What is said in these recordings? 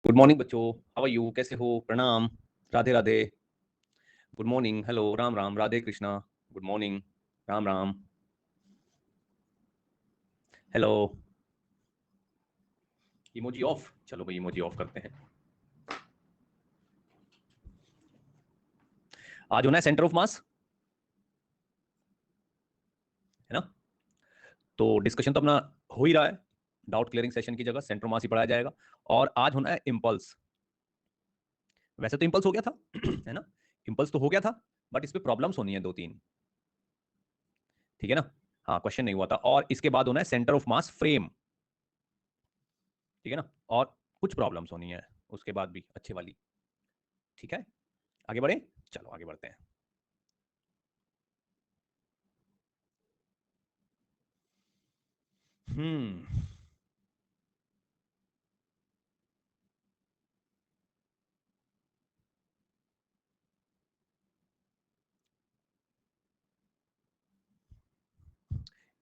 Good morning बच्चों, how are you? कैसे हो? प्रणाम, Radhe Radhe, good morning, hello, Ram Ram, Radhe Krishna, good morning, Ram Ram, hello. Emoji of, चलो भाई इमोजी ऑफ करते हैं। आज होना है सेंटर ऑफ मास, है ना? तो डिस्कशन तो अपना हो ही रहा है, डाउट क्लियरिंग सेशन की जगह सेंटर ऑफ मास ही पढ़ाया जाएगा। और आज होना है इम्पल्स। वैसे तो इम्पल्स हो गया था है ना? इम्पल्स तो हो गया था, बट इस पे प्रॉब्लम्स होनी है दो तीन, ठीक है ना? हाँ, क्वेश्चन नहीं हुआ था। और इसके बाद होना है सेंटर ऑफ मास फ्रेम, ठीक है ना? और कुछ प्रॉब्लम्स होनी है उसके बाद भी अच्छे वाली, ठीक है? आगे बढ़े, चलो आगे बढ़ते हैं।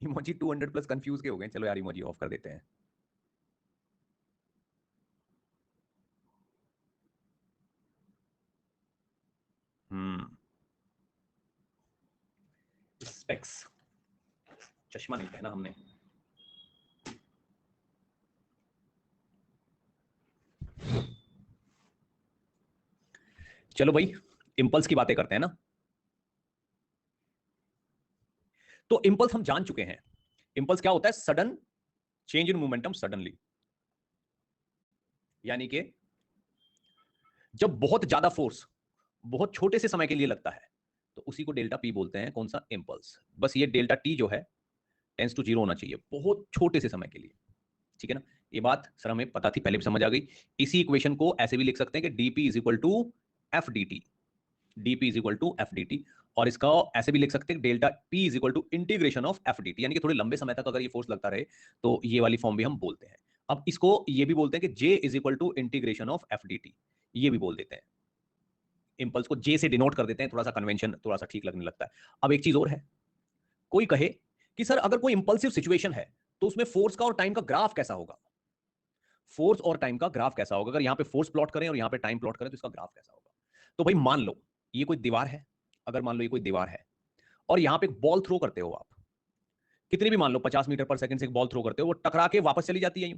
इमोजी 200 प्लस कंफ्यूज के हो गए। चलो यार इमोजी ऑफ कर देते हैं। स्पेक्स, चश्मा नहीं पहना हमने। चलो भाई, इंपल्स की बातें करते हैं ना। तो इंपल्स हम जान चुके हैं। इंपल्स क्या होता है? Sudden change in momentum suddenly, यानी कि जब बहुत ज्यादा फोर्स बहुत छोटे से समय के लिए लगता है तो उसी को डेल्टा पी बोलते हैं। कौन सा? इंपल्स। बस ये डेल्टा टी जो है टेंस टू जीरो होना चाहिए बहुत छोटे से समय के लिए, ठीक है ना? ये बात सर हमें पता थी, पहले भी समझ आ गई। इसी इक्वेशन को ऐसे भी लिख सकते हैं कि DP is equal to F D T, DP is equal to F D T. और इसका ऐसे भी लिख सकते हैं delta P is equal to integration of F D T, यानी कि थोड़े लंबे समय तक अगर ये फोर्स लगता रहे तो ये वाली फॉर्म भी हम बोलते हैं। अब इसको ये भी बोलते हैं कि J is equal to integration of F D T, ये भी बोल देते हैं। इंपल्स को जे से डिनोट कर देते हैं, थोड़ा सा कन्वेंशन थोड़ा सा ठीक लगने लगता है। अब एक चीज और है, कोई कहे कि सर अगर कोई इंपल्सिव सिचुएशन है तो उसमें फोर्स का और टाइम का ग्राफ कैसा होगा? फोर्स और टाइम का ग्राफ कैसा होगा? अगर यहां पे फोर्स प्लॉट करें और यहां पे टाइम प्लॉट करें तो इसका ग्राफ कैसा होगा? तो भाई मान लो ये कोई दीवार है, अगर मान लो ये कोई दीवार है और यहां पे एक बॉल थ्रो करते हो आप, कितनी भी मान लो 50 मीटर पर सेकंड से एक बॉल थ्रो करते हो, वो टकरा के वापस चली जाती है यूं।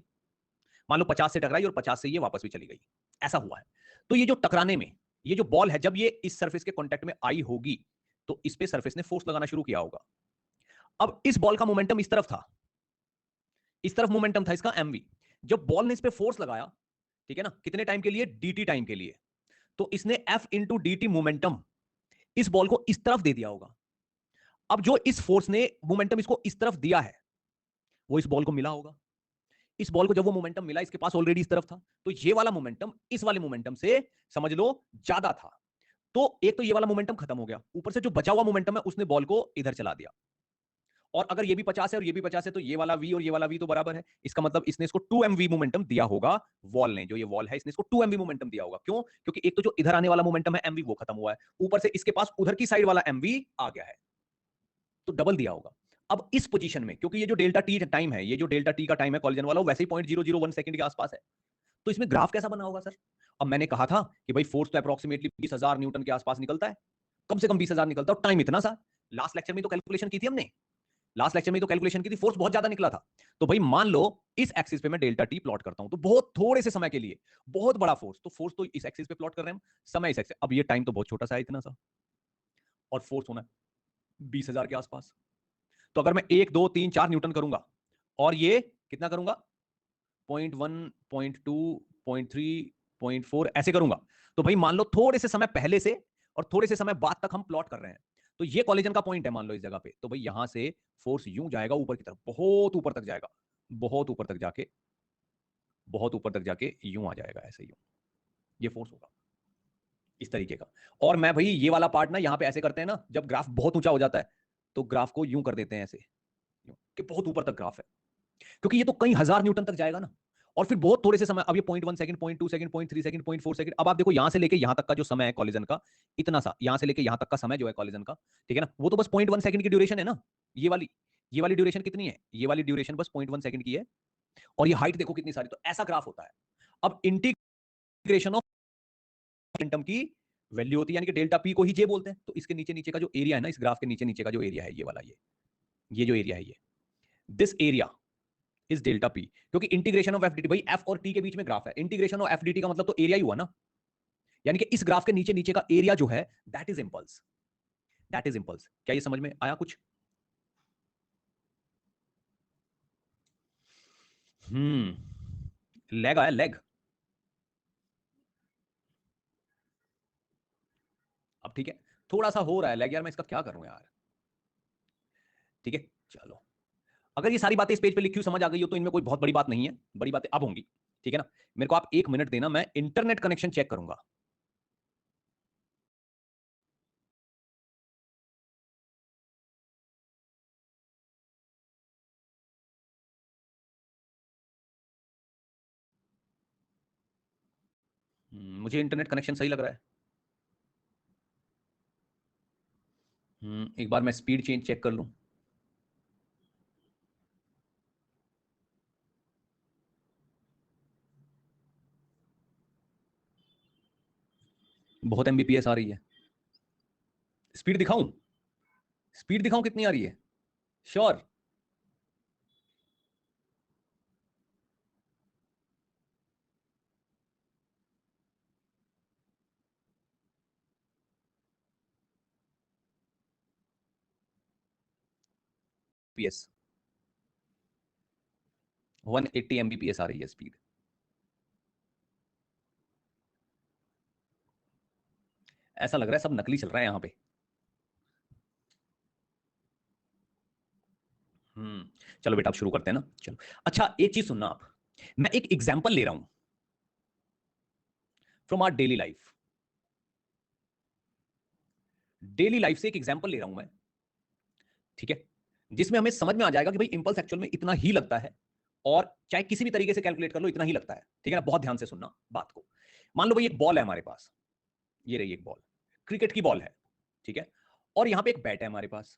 मान लो 50 से टकराई और 50 से ये वापस भी चली गई, ऐसा हुआ है। तो ये जो टकराने में ये जो बॉल है, जब ये इस सरफेस के कांटेक्ट में आई होगी तो इस पे सरफेस ने फोर्स लगाना शुरू किया होगा। अब इस बॉल का मोमेंटम इस तरफ था, इस तरफ मोमेंटम था इसका एमवी। जब बॉल ने इस पे फोर्स लगाया, ठीक है ना, कितने टाइम के लिए? dt टाइम के लिए। तो इसने f into D T momentum इस बॉल को इस तरफ दे दिया होगा। अब जो इस फोर्स ने मोमेंटम इसको इस तरफ दिया है वो इस बॉल को मिला होगा। इस बॉल को जब वो मोमेंटम मिला, इसके पास ऑलरेडी इस तरफ था, तो ये वाला मोमेंटम इस वाले मोमेंटम से समझ लो ज्यादा था। तो एक तो ये वाला मोमेंटम खत्म हो गया, ऊपर से जो बचा हुआ मोमेंटम है उसने बॉल को इधर चला दिया। और अगर ये भी 50 है और ये भी 50 है तो ये वाला v और ये वाला v तो बराबर है। इसका मतलब इसने इसको 2mv मोमेंटम दिया होगा। वॉल ने, जो ये वॉल है, इसने इसको 2mv मोमेंटम दिया होगा। क्यों? क्योंकि एक तो जो इधर आने वाला मोमेंटम है mv वो खत्म हुआ है, ऊपर से इसके पास उधर की साइड वाला mv आ गया है, तो डबल दिया होगा। अब इस पोजीशन में, क्योंकि ये जो डेल्टा टी टाइम है, ये जो डेल्टा टी का टाइम है कॉलिजन वाला, वो वैसे ही 0.001 सेकंड के आसपास है। तो इसमें ग्राफ कैसा बना होगा सर? अब मैंने कहा था कि भाई फोर्स तो अप्रोक्सीमेटली 20,000 न्यूटन के आसपास निकलता है, कम से कम 20,000 निकलता है, और टाइम इतना सा। लास्ट लेक्चर में तो कैलकुलेशन की थी हमने, लास्ट लेक्चर में तो कैलकुलेशन की थी, फोर्स बहुत ज्यादा निकला था। तो भाई मान लो इस एक्सिस पे मैं डेल्टा टी प्लॉट करता हूं, तो बहुत थोड़े से समय के लिए बहुत बड़ा फोर्स, तो फोर्स तो इस एक्सिस पे प्लॉट कर रहे हैं हम, समय इस एक्सिस। अब ये टाइम तो बहुत छोटा सा है, इतना सा, और फोर्स होना है 20,000 के आसपास। तो अगर मैं 1 2 3 4 न्यूटन करूंगा और ये कितना करूंगा? 0.1 0.2 0.3 0.4 ऐसे करूंगा, तो भाई मान लो थोड़े से समय पहले से और थोड़े से समय बाद तक हम प्लॉट कर रहे हैं। तो ये कॉलिजन का पॉइंट है मान लो इस जगह पे, तो भाई यहां से फोर्स यूं जाएगा ऊपर की तरफ, बहुत ऊपर तक जाएगा, बहुत ऊपर तक जाके, बहुत ऊपर तक जाके यूं आ जाएगा, ऐसे यूं ये फोर्स होगा इस तरीके का। और मैं भाई ये वाला पार्ट ना यहां पे ऐसे करते हैं ना, जब ग्राफ बहुत ऊंचा हो जाता है तो ग्राफ को यूं कर देते हैं ऐसे, यूं कि बहुत ऊपर तक ग्राफ है, क्योंकि ये तो कई हजार न्यूटन तक जाएगा ना। और फिर बहुत थोड़े से समय, अब ये 0.1 सेकंड, 0.2 सेकंड, 0.3 सेकंड, 0.4 सेकंड, अब आप देखो यहां से लेके यहां तक का जो समय है कॉलिजन का, इतना सा, यहां से लेके यहां तक का समय जो है कॉलिजन का, ठीक है ना, वो तो बस 0.1 सेकंड की ड्यूरेशन है ना। ये वाली ड्यूरेशन कितनी है? ये वाली ड्यूरेशन बस 0.1 सेकंड की है, और ये हाइट देखो कितनी सारी, तो ऐसा ग्राफ होता है। अब इंटीग्रेशन इंटीग्रेशन ऑफ मोमेंटम की वैल्यू होती है, यानी कि डेल्टा पी को ही जे बोलते हैं। तो इसके नीचे नीचे का जो एरिया है ना, इस ग्राफ के नीचे नीचे का जो एरिया है, ये वाला, ये जो एरिया है, ये this area is delta P, क्योंकि इंटीग्रेशन ऑफ एफडीटी, भाई एफ और टी के बीच में ग्राफ है, इंटीग्रेशन ऑफ एफडीटी का मतलब तो एरिया ही हुआ ना, यानी कि इस ग्राफ के नीचे नीचे का एरिया जो है that is impulse, that is impulse. क्या ये समझ में आया कुछ? लेग आया, लेग। अब ठीक है, थोड़ा सा हो रहा है लेग यार, मैं इसका क्या करूं यार। ठीक है चलो, अगर ये सारी बातें इस पेज पे लिखी हुई समझ आ गई हो तो इनमें कोई बहुत बड़ी बात नहीं है, बड़ी बातें अब होंगी। ठीक है ना, मेरे को आप 1 मिनट देना, मैं इंटरनेट कनेक्शन चेक करूंगा। मुझे इंटरनेट कनेक्शन सही लग रहा है। एक बार मैं स्पीड चेंज चेक कर लूं। बहुत एमबीपीएस आ रही है। स्पीड दिखाऊं? स्पीड दिखाऊं कितनी आ रही है? श्योर? पीएस 180 एमबीपीएस आ रही है स्पीड। ऐसा लग रहा है सब नकली चल रहा है यहां पे। चलो बेटा, आप शुरू करते हैं ना, चलो। अच्छा एक चीज सुनना आप, मैं एक एग्जांपल ले रहा हूं from our daily life. Daily life से एक एग्जांपल ले रहा हूं मैं, ठीक है, जिसमें हमें समझ में आ जाएगा कि भाई इंपल्स एक्चुअल में इतना ही लगता है, और चाहे किसी भी तरीके से कैलकुलेट कर लो इतना ही लगता है। ठीक है ना, बहुत ध्यान से सुनना बात को। मान लो भाई एक बॉल है हमारे पास, ये रही एक बॉल, क्रिकेट की बॉल है, ठीक है, और यहां पे एक बैट है हमारे पास,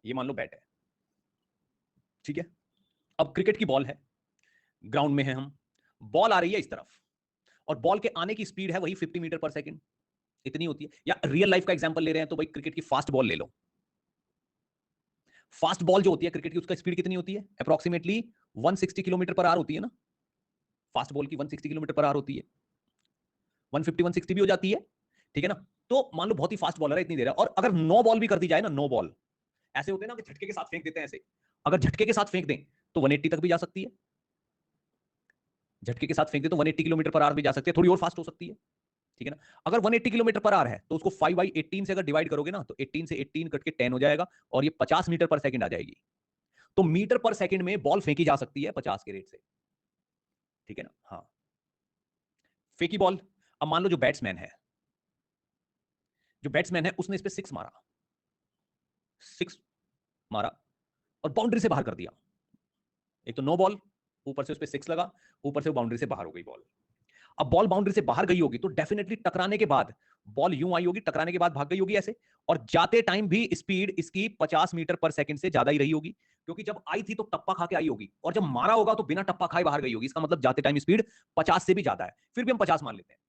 ये मान लो बैट है, ठीक है। अब क्रिकेट की बॉल है, ग्राउंड में है हम, बॉल आ रही है इस तरफ, और बॉल के आने की स्पीड है वही 50 मीटर पर सेकंड, इतनी होती है। या रियल लाइफ का एग्जांपल ले रहे हैं तो भाई क्रिकेट की फास्ट बॉल ले लो, फास्ट बॉल जो होती है क्रिकेट की, उसका स्पीड कितनी होती है? अप्रोक्सीमेटली 160 किलोमीटर पर आवर होती है ना, फास्ट बॉल की 160 किलोमीटर पर आवर होती है, 150 160 भी हो जाती है। ठीक है ना, तो मान लो बहुत ही फास्ट बॉलर है, इतनी देर है, और अगर नो बॉल भी कर दी जाए ना, नो बॉल, ऐसे होते हैं ना कि झटके के साथ फेंक देते हैं ऐसे, अगर झटके के साथ फेंक दें तो 180 तक भी जा सकती है, झटके के साथ फेंक दे तो 180 किलोमीटर पर आवर भी जा सकती है, थोड़ी और फास्ट हो सकती है। ठीक है ना, अगर 180 किलोमीटर पर आवर है तो उसको 5/18 से अगर डिवाइड करोगे ना, तो 18 से 18 कट के 10 हो जाएगा, और ये 50 मीटर पर सेकंड आ जाएगी। तो मीटर पर सेकंड में बॉल फेंकी जा सकती है 50 के रेट से। ठीक है ना, हाँ, फेंकी बॉल। अब मान लो जो बैट्समैन है, जो बैट्समैन है उसने इस पे सिक्स मारा, सिक्स मारा, और बाउंड्री से बाहर कर दिया। एक तो नो बॉल, ऊपर से उस पे सिक्स लगा, ऊपर से वो बाउंड्री से बाहर हो गई बॉल। अब बॉल बाउंड्री से बाहर गई होगी तो डेफिनेटली टकराने के बाद बॉल यूं आई होगी, टकराने के बाद भाग गई होगी ऐसे, और जाते टाइम भी स्पीड इसकी 50 मीटर पर सेकंड से ज्यादा ही रही होगी, क्योंकि जब आई थी तो टप्पा खा के आई होगी, और जब मारा होगा तो बिना टप्पा खाए बाहर गई होगी। इसका मतलब जाते टाइम स्पीड 50 से भी ज्यादा है, फिर भी हम 50 मान लेते हैं।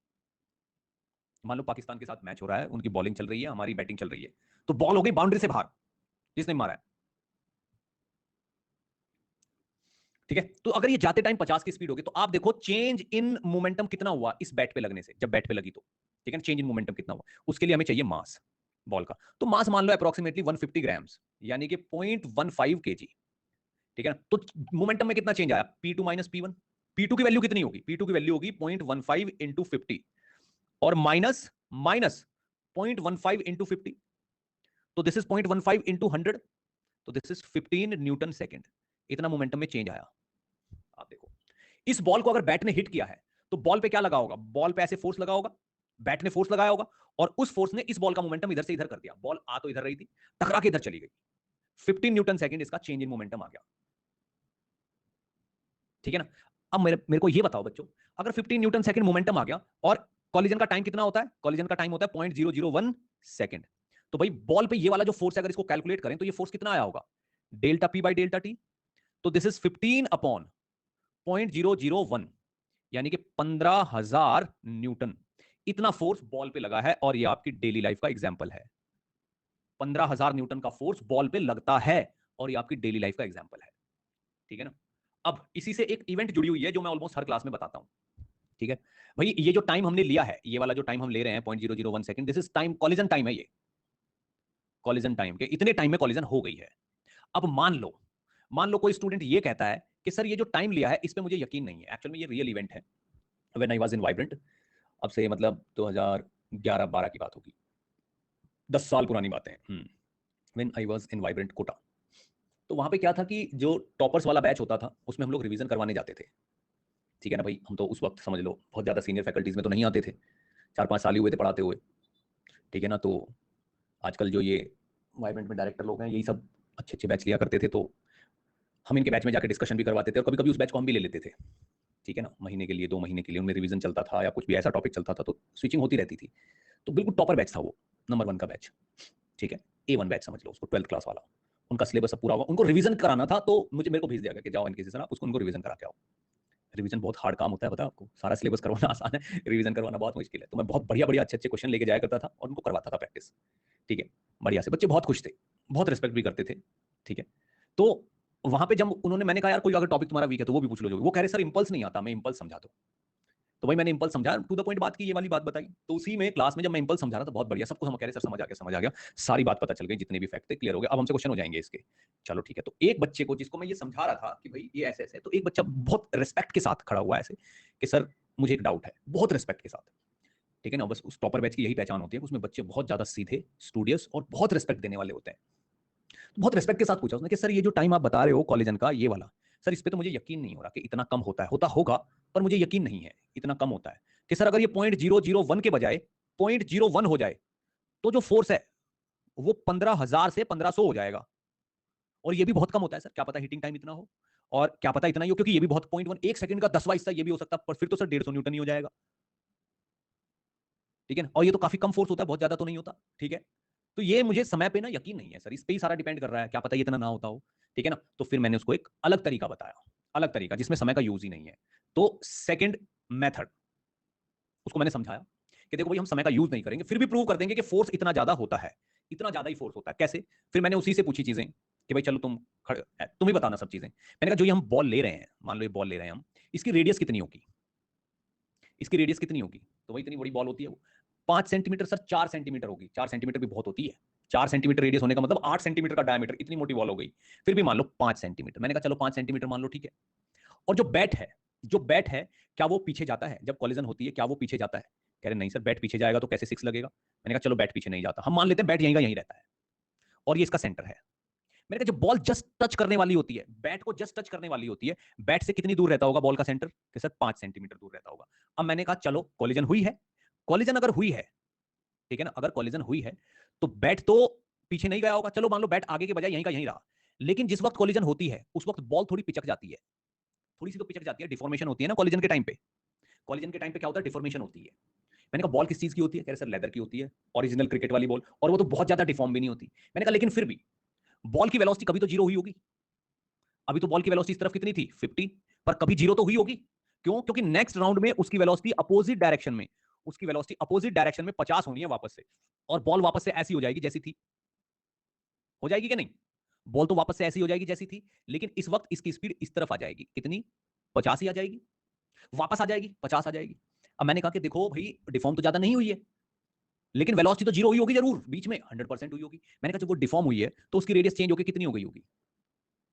मान लो पाकिस्तान के साथ मैच हो रहा है, उनकी बॉलिंग चल रही है, हमारी बैटिंग चल रही है, तो बॉल हो गई बाउंड्री से बाहर, जिसने मारा है। ठीक है, तो अगर ये जाते टाइम 50 की स्पीड होगी तो आप देखो चेंज इन मोमेंटम कितना हुआ इस बैट पे लगने से, जब बैट पे लगी तो। ठीक है, चेंज इन मोमेंटम कितना हुआ, उसके लिए हमें चाहिए मास बॉल का। तो मास मान लो अप्रोक्सीमेटली 150 ग्राम्स, यानी कि 0.15 kg। ठीक है ना, तो मोमेंटम में कितना चेंज आया? P2 minus P1। P2 की वैल्यू कितनी होगी? P2 की वैल्यू होगी 0.15 इंटू 50, और माइनस माइनस 0.15 इंटू 50, तो दिस इज 0.15 इंटू 100, तो दिस इज 15 न्यूटन सेकेंड। इतना मोमेंटम में चेंज आया। आप देखो, इस बॉल को अगर बैट ने हिट किया है तो बॉल पे क्या लगा होगा? बॉल पे ऐसे फोर्स लगा होगा, बैट ने फोर्स लगाया होगा, और उस फोर्स ने इस बॉल का मोमेंटम इधर से इधर कर दिया। बॉल आ तो इधर रही थी, टकरा के इधर चली गई, 15 न्यूटन सेकंड इसका चेंज इन मोमेंटम आ गया। ठीक है ना, अब मेरे मेरे को ये बताओ बच्चों, अगर 15 न्यूटन सेकंड मोमेंटम आ गया, और कॉलिजन का टाइम कितना होता है? कॉलिजन का टाइम होता है 0.001 सेकंड, तो भाई बॉल पे ये वाला जो फोर्स है अगर इसको कैलकुलेट करें तो ये फोर्स कितना आया होगा? Delta P by delta T. तो दिस इज 15 अपॉन 0.001, यानी कि 15,000 न्यूटन, इतना फोर्स बॉल पे लगा है। और ये आपकी डेली लाइफ का एग्जाम्पल है। 15,000 न्यूटन का फोर्स बॉल पे लगता है और ये आपकी डेली लाइफ का एग्जाम्पल है। ठीक है ना। अब इसी से एक इवेंट जुड़ी हुई है जो मैं ऑलमोस्ट हर क्लास में बताता हूं। ठीक है भाई, ये जो टाइम हमने लिया है, ये वाला जो टाइम हम ले रहे हैं 0.001 second, this is time, collision time है ये। कॉलिजन टाइम के इतने टाइम में कॉलिजन हो गई है। अब मान लो कोई स्टूडेंट ये कहता है कि सर ये जो टाइम लिया है इस पे मुझे यकीन नहीं है, एक्चुअल में ये रियल इवेंट है। When I was in vibrant, अब से मतलब 2011-12 की बात होगी, 10 साल पुरानी बातें हैं। When I was in vibrant Kota, तो वहां पे क्या था कि जो टॉपर्स वाला बैच होता था उसमें हम लोग रिवीजन करवाने जाते थे। ठीक है ना भाई, हम तो उस वक्त समझ लो बहुत ज्यादा सीनियर फैकल्टीज में तो नहीं आते थे, 4-5 साल ही हुए थे पढ़ाते हुए। ठीक है ना। तो आजकल जो ये वाइब्रेंट में डायरेक्टर लोग हैं यही सब अच्छे अच्छे बैच लिया करते थे, तो हम इनके बैच में जाकर डिस्कशन भी करवाते थे और कभी कभी उस बैच को हम भी ले लेते थे। ठीक है ना, महीने के लिए 2 महीने के लिए उनमें रिवीजन चलता था या कुछ भी ऐसा टॉपिक चलता था तो स्विचिंग होती रहती थी। तो बिल्कुल टॉपर बैच था वो, नंबर 1 का बैच। ठीक है, A1 बैच समझ लो उसको, 12th क्लास वाला। उनका सिलेबस सब पूरा होगा, उनको रिवीजन कराना था, तो मेरे को भेज दिया गया कि जाओ इनके से सर आप उसको उनको रिवीजन करा के आओ। रिवीजन बहुत हार्ड काम होता है, पता है आपको। सारा सिलेबस करवाना आसान है, रिवीजन करवाना बहुत मुश्किल है। तो मैं बहुत बढ़िया बढ़िया अच्छे अच्छे क्वेश्चन लेके जाया करता था और उनको करवाता था प्रैक्टिस। ठीक है, बढ़िया से बच्चे बहुत खुश थे, बहुत रिस्पेक्ट भी करते थे। ठीक है, तो वहां पे जब उन्होंने, मैंने कहा यार कोई अगर टॉपिक तुम्हारा वीक है तो वो भी पूछ लो। जो वो कह रहे सर इंपल्स नहीं आता, मैं इंपल्स समझा दो। तो भाई मैंने इंपल्स समझा, टू द पॉइंट बात की, ये वाली बात बताई। तो उसी में क्लास में जब मैं इंपल्स समझा रहा था बहुत बढ़िया, सबको हम कह रहे सर समझ आ गया समझ आ गया, सारी बात पता चल गई, जितने भी फैक्ट थे क्लियर हो गए, अब हमसे क्वेश्चन हो जाएंगे इसके। चलो ठीक है। तो एक बच्चे को जिसको मैं ये समझा रहा था कि भाई ये ऐसे ऐसे, तो एक बच्चा बहुत रिस्पेक्ट के साथ खड़ा हुआ है ऐसे कि सर मुझे एक डाउट है, बहुत रिस्पेक्ट के साथ। ठीक है ना, बस उस टॉपर बैच की यही पहचान होती है कि उसमें बच्चे बहुत ज्यादा सीधे, स्टूडियस और बहुत रिस्पेक्ट देने वाले होते हैं। तो बहुत रिस्पेक्ट के साथ पूछा उसने कि सर ये जो टाइम आप बता रहे हो कॉलेजन का ये वाला, सर इस पे तो मुझे यकीन नहीं हो रहा कि इतना कम होता है, होता होगा पर मुझे यकीन नहीं है इतना कम होता है। कि सर अगर ये 0.001 के बजाय 0.01 हो जाए तो जो फोर्स है वो 15,000 से 1500 हो जाएगा। और ये भी बहुत कम होता है सर, क्या पता हीटिंग टाइम इतना हो, और क्या पता इतना ही हो, क्योंकि ये भी बहुत 0.1 एक सेकंड का 10वां हिस्सा ये भी हो सकता है, पर फिर तो सर 150 न्यूटन ही हो जाएगा। ठीक है ना, और ये तो काफी कम फोर्स होता है, बहुत ज्यादा तो नहीं होता। ठीक है, तो ये मुझे समय पे ना यकीन नहीं है सर, इस पे ही सारा डिपेंड कर रहा है, क्या पता ये इतना ना होता हो। ठीक है ना, तो फिर मैंने उसको एक अलग तरीका बताया, अलग तरीका जिसमें समय का यूज ही नहीं है। तो सेकंड मेथड उसको मैंने समझाया कि देखो भाई हम समय का यूज नहीं करेंगे, फिर भी प्रूव कर देंगे कि फोर्स इतना ज्यादा होता है, इतना ज्यादा ही फोर्स होता है। कैसे? फिर मैंने उसी से पूछी चीजें कि भाई चलो तुम ही बताना सब चीजें। मैंने कहा जो ये हम बॉल ले रहे हैं, मान लो ये बॉल ले रहे हैं हम, इसकी रेडियस कितनी होगी, इसकी रेडियस कितनी होगी? तो भाई इतनी बड़ी बॉल होती है वो 5 सेंटीमीटर, सर 4 सेंटीमीटर होगी। 4 सेंटीमीटर भी बहुत होती है। 4 सेंटीमीटर रेडियस होने का मतलब 8 सेंटीमीटर का डायमीटर, इतनी मोटी बॉल हो गई। फिर भी मान लो 5 सेंटीमीटर, मैंने कहा चलो 5 सेंटीमीटर मान लो, ठीक है। और जो बैट है क्या वो पीछे जाता है जब कॉलिजन होती है, क्या वो पीछे जाता है? कह रहे नहीं सर, बैट पीछे जाएगा तो कैसे 6 लगेगा। मैंने कहा चलो बैट पीछे नहीं जाता, हम मान लेते हैं बैट यहीं का यहीं रहता है और ये इसका सेंटर है। मैंने कहा जब बॉल जस्ट टच करने वाली होती है, बैट को जस्ट टच करने वाली होती है, बैट से कितनी दूर रहता होगा बॉल का सेंटर? कि सर 5 सेंटीमीटर दूर रहता होगा। अब मैंने कहा चलो कॉलिजन हुई है, कॉलिजन अगर हुई है, ठीक है ना, अगर कॉलिजन हुई है तो बैट तो पीछे नहीं गया होगा, चलो मान लो बैट आगे के बजाय यहीं का यहीं रहा। लेकिन जिस वक्त कॉलिजन होती है उस वक्त बॉल थोड़ी पिचक जाती है, थोड़ी सी तो पिचक जाती है, डिफॉर्मेशन होती है ना कॉलिजन के टाइम पे। कॉलिजन के टाइम पे क्या होता है? डिफॉर्मेशन होती है। मैंने कहा बॉल किस चीज की होती है? कह रहे सर लेदर की होती है, ओरिजिनल क्रिकेट वाली बॉल, और वो तो बहुत ज्यादा डिफॉर्म भी नहीं होती। मैंने कहा लेकिन फिर भी बॉल की वेलोसिटी कभी तो जीरो हुई होगी। अभी तो बॉल की वेलोसिटी इस तरफ कितनी थी? 50, पर कभी जीरो तो हुई होगी। क्यों? क्योंकि नेक्स्ट राउंड में उसकी वेलोसिटी अपोजिट डायरेक्शन में, उसकी वेलोसिटी अपोजिट डायरेक्शन में 50 होनी है वापस से, और बॉल वापस से ऐसी हो जाएगी जैसी थी। हो जाएगी कि नहीं? बॉल तो वापस से ऐसी हो जाएगी जैसी थी, लेकिन इस वक्त इसकी स्पीड इस तरफ आ जाएगी, कितनी? 50 ही आ जाएगी, वापस आ जाएगी 50 आ जाएगी। अब मैंने कहा कि देखो भाई डिफॉर्म तो ज्यादा नहीं हुई है, लेकिन वेलोसिटी तो जीरो हुई होगी जरूर, बीच में 100% हुई होगी। मैंने कहा जब वो डिफॉर्म हुई है तो उसकी रेडियस चेंज होकर कितनी हो गई होगी?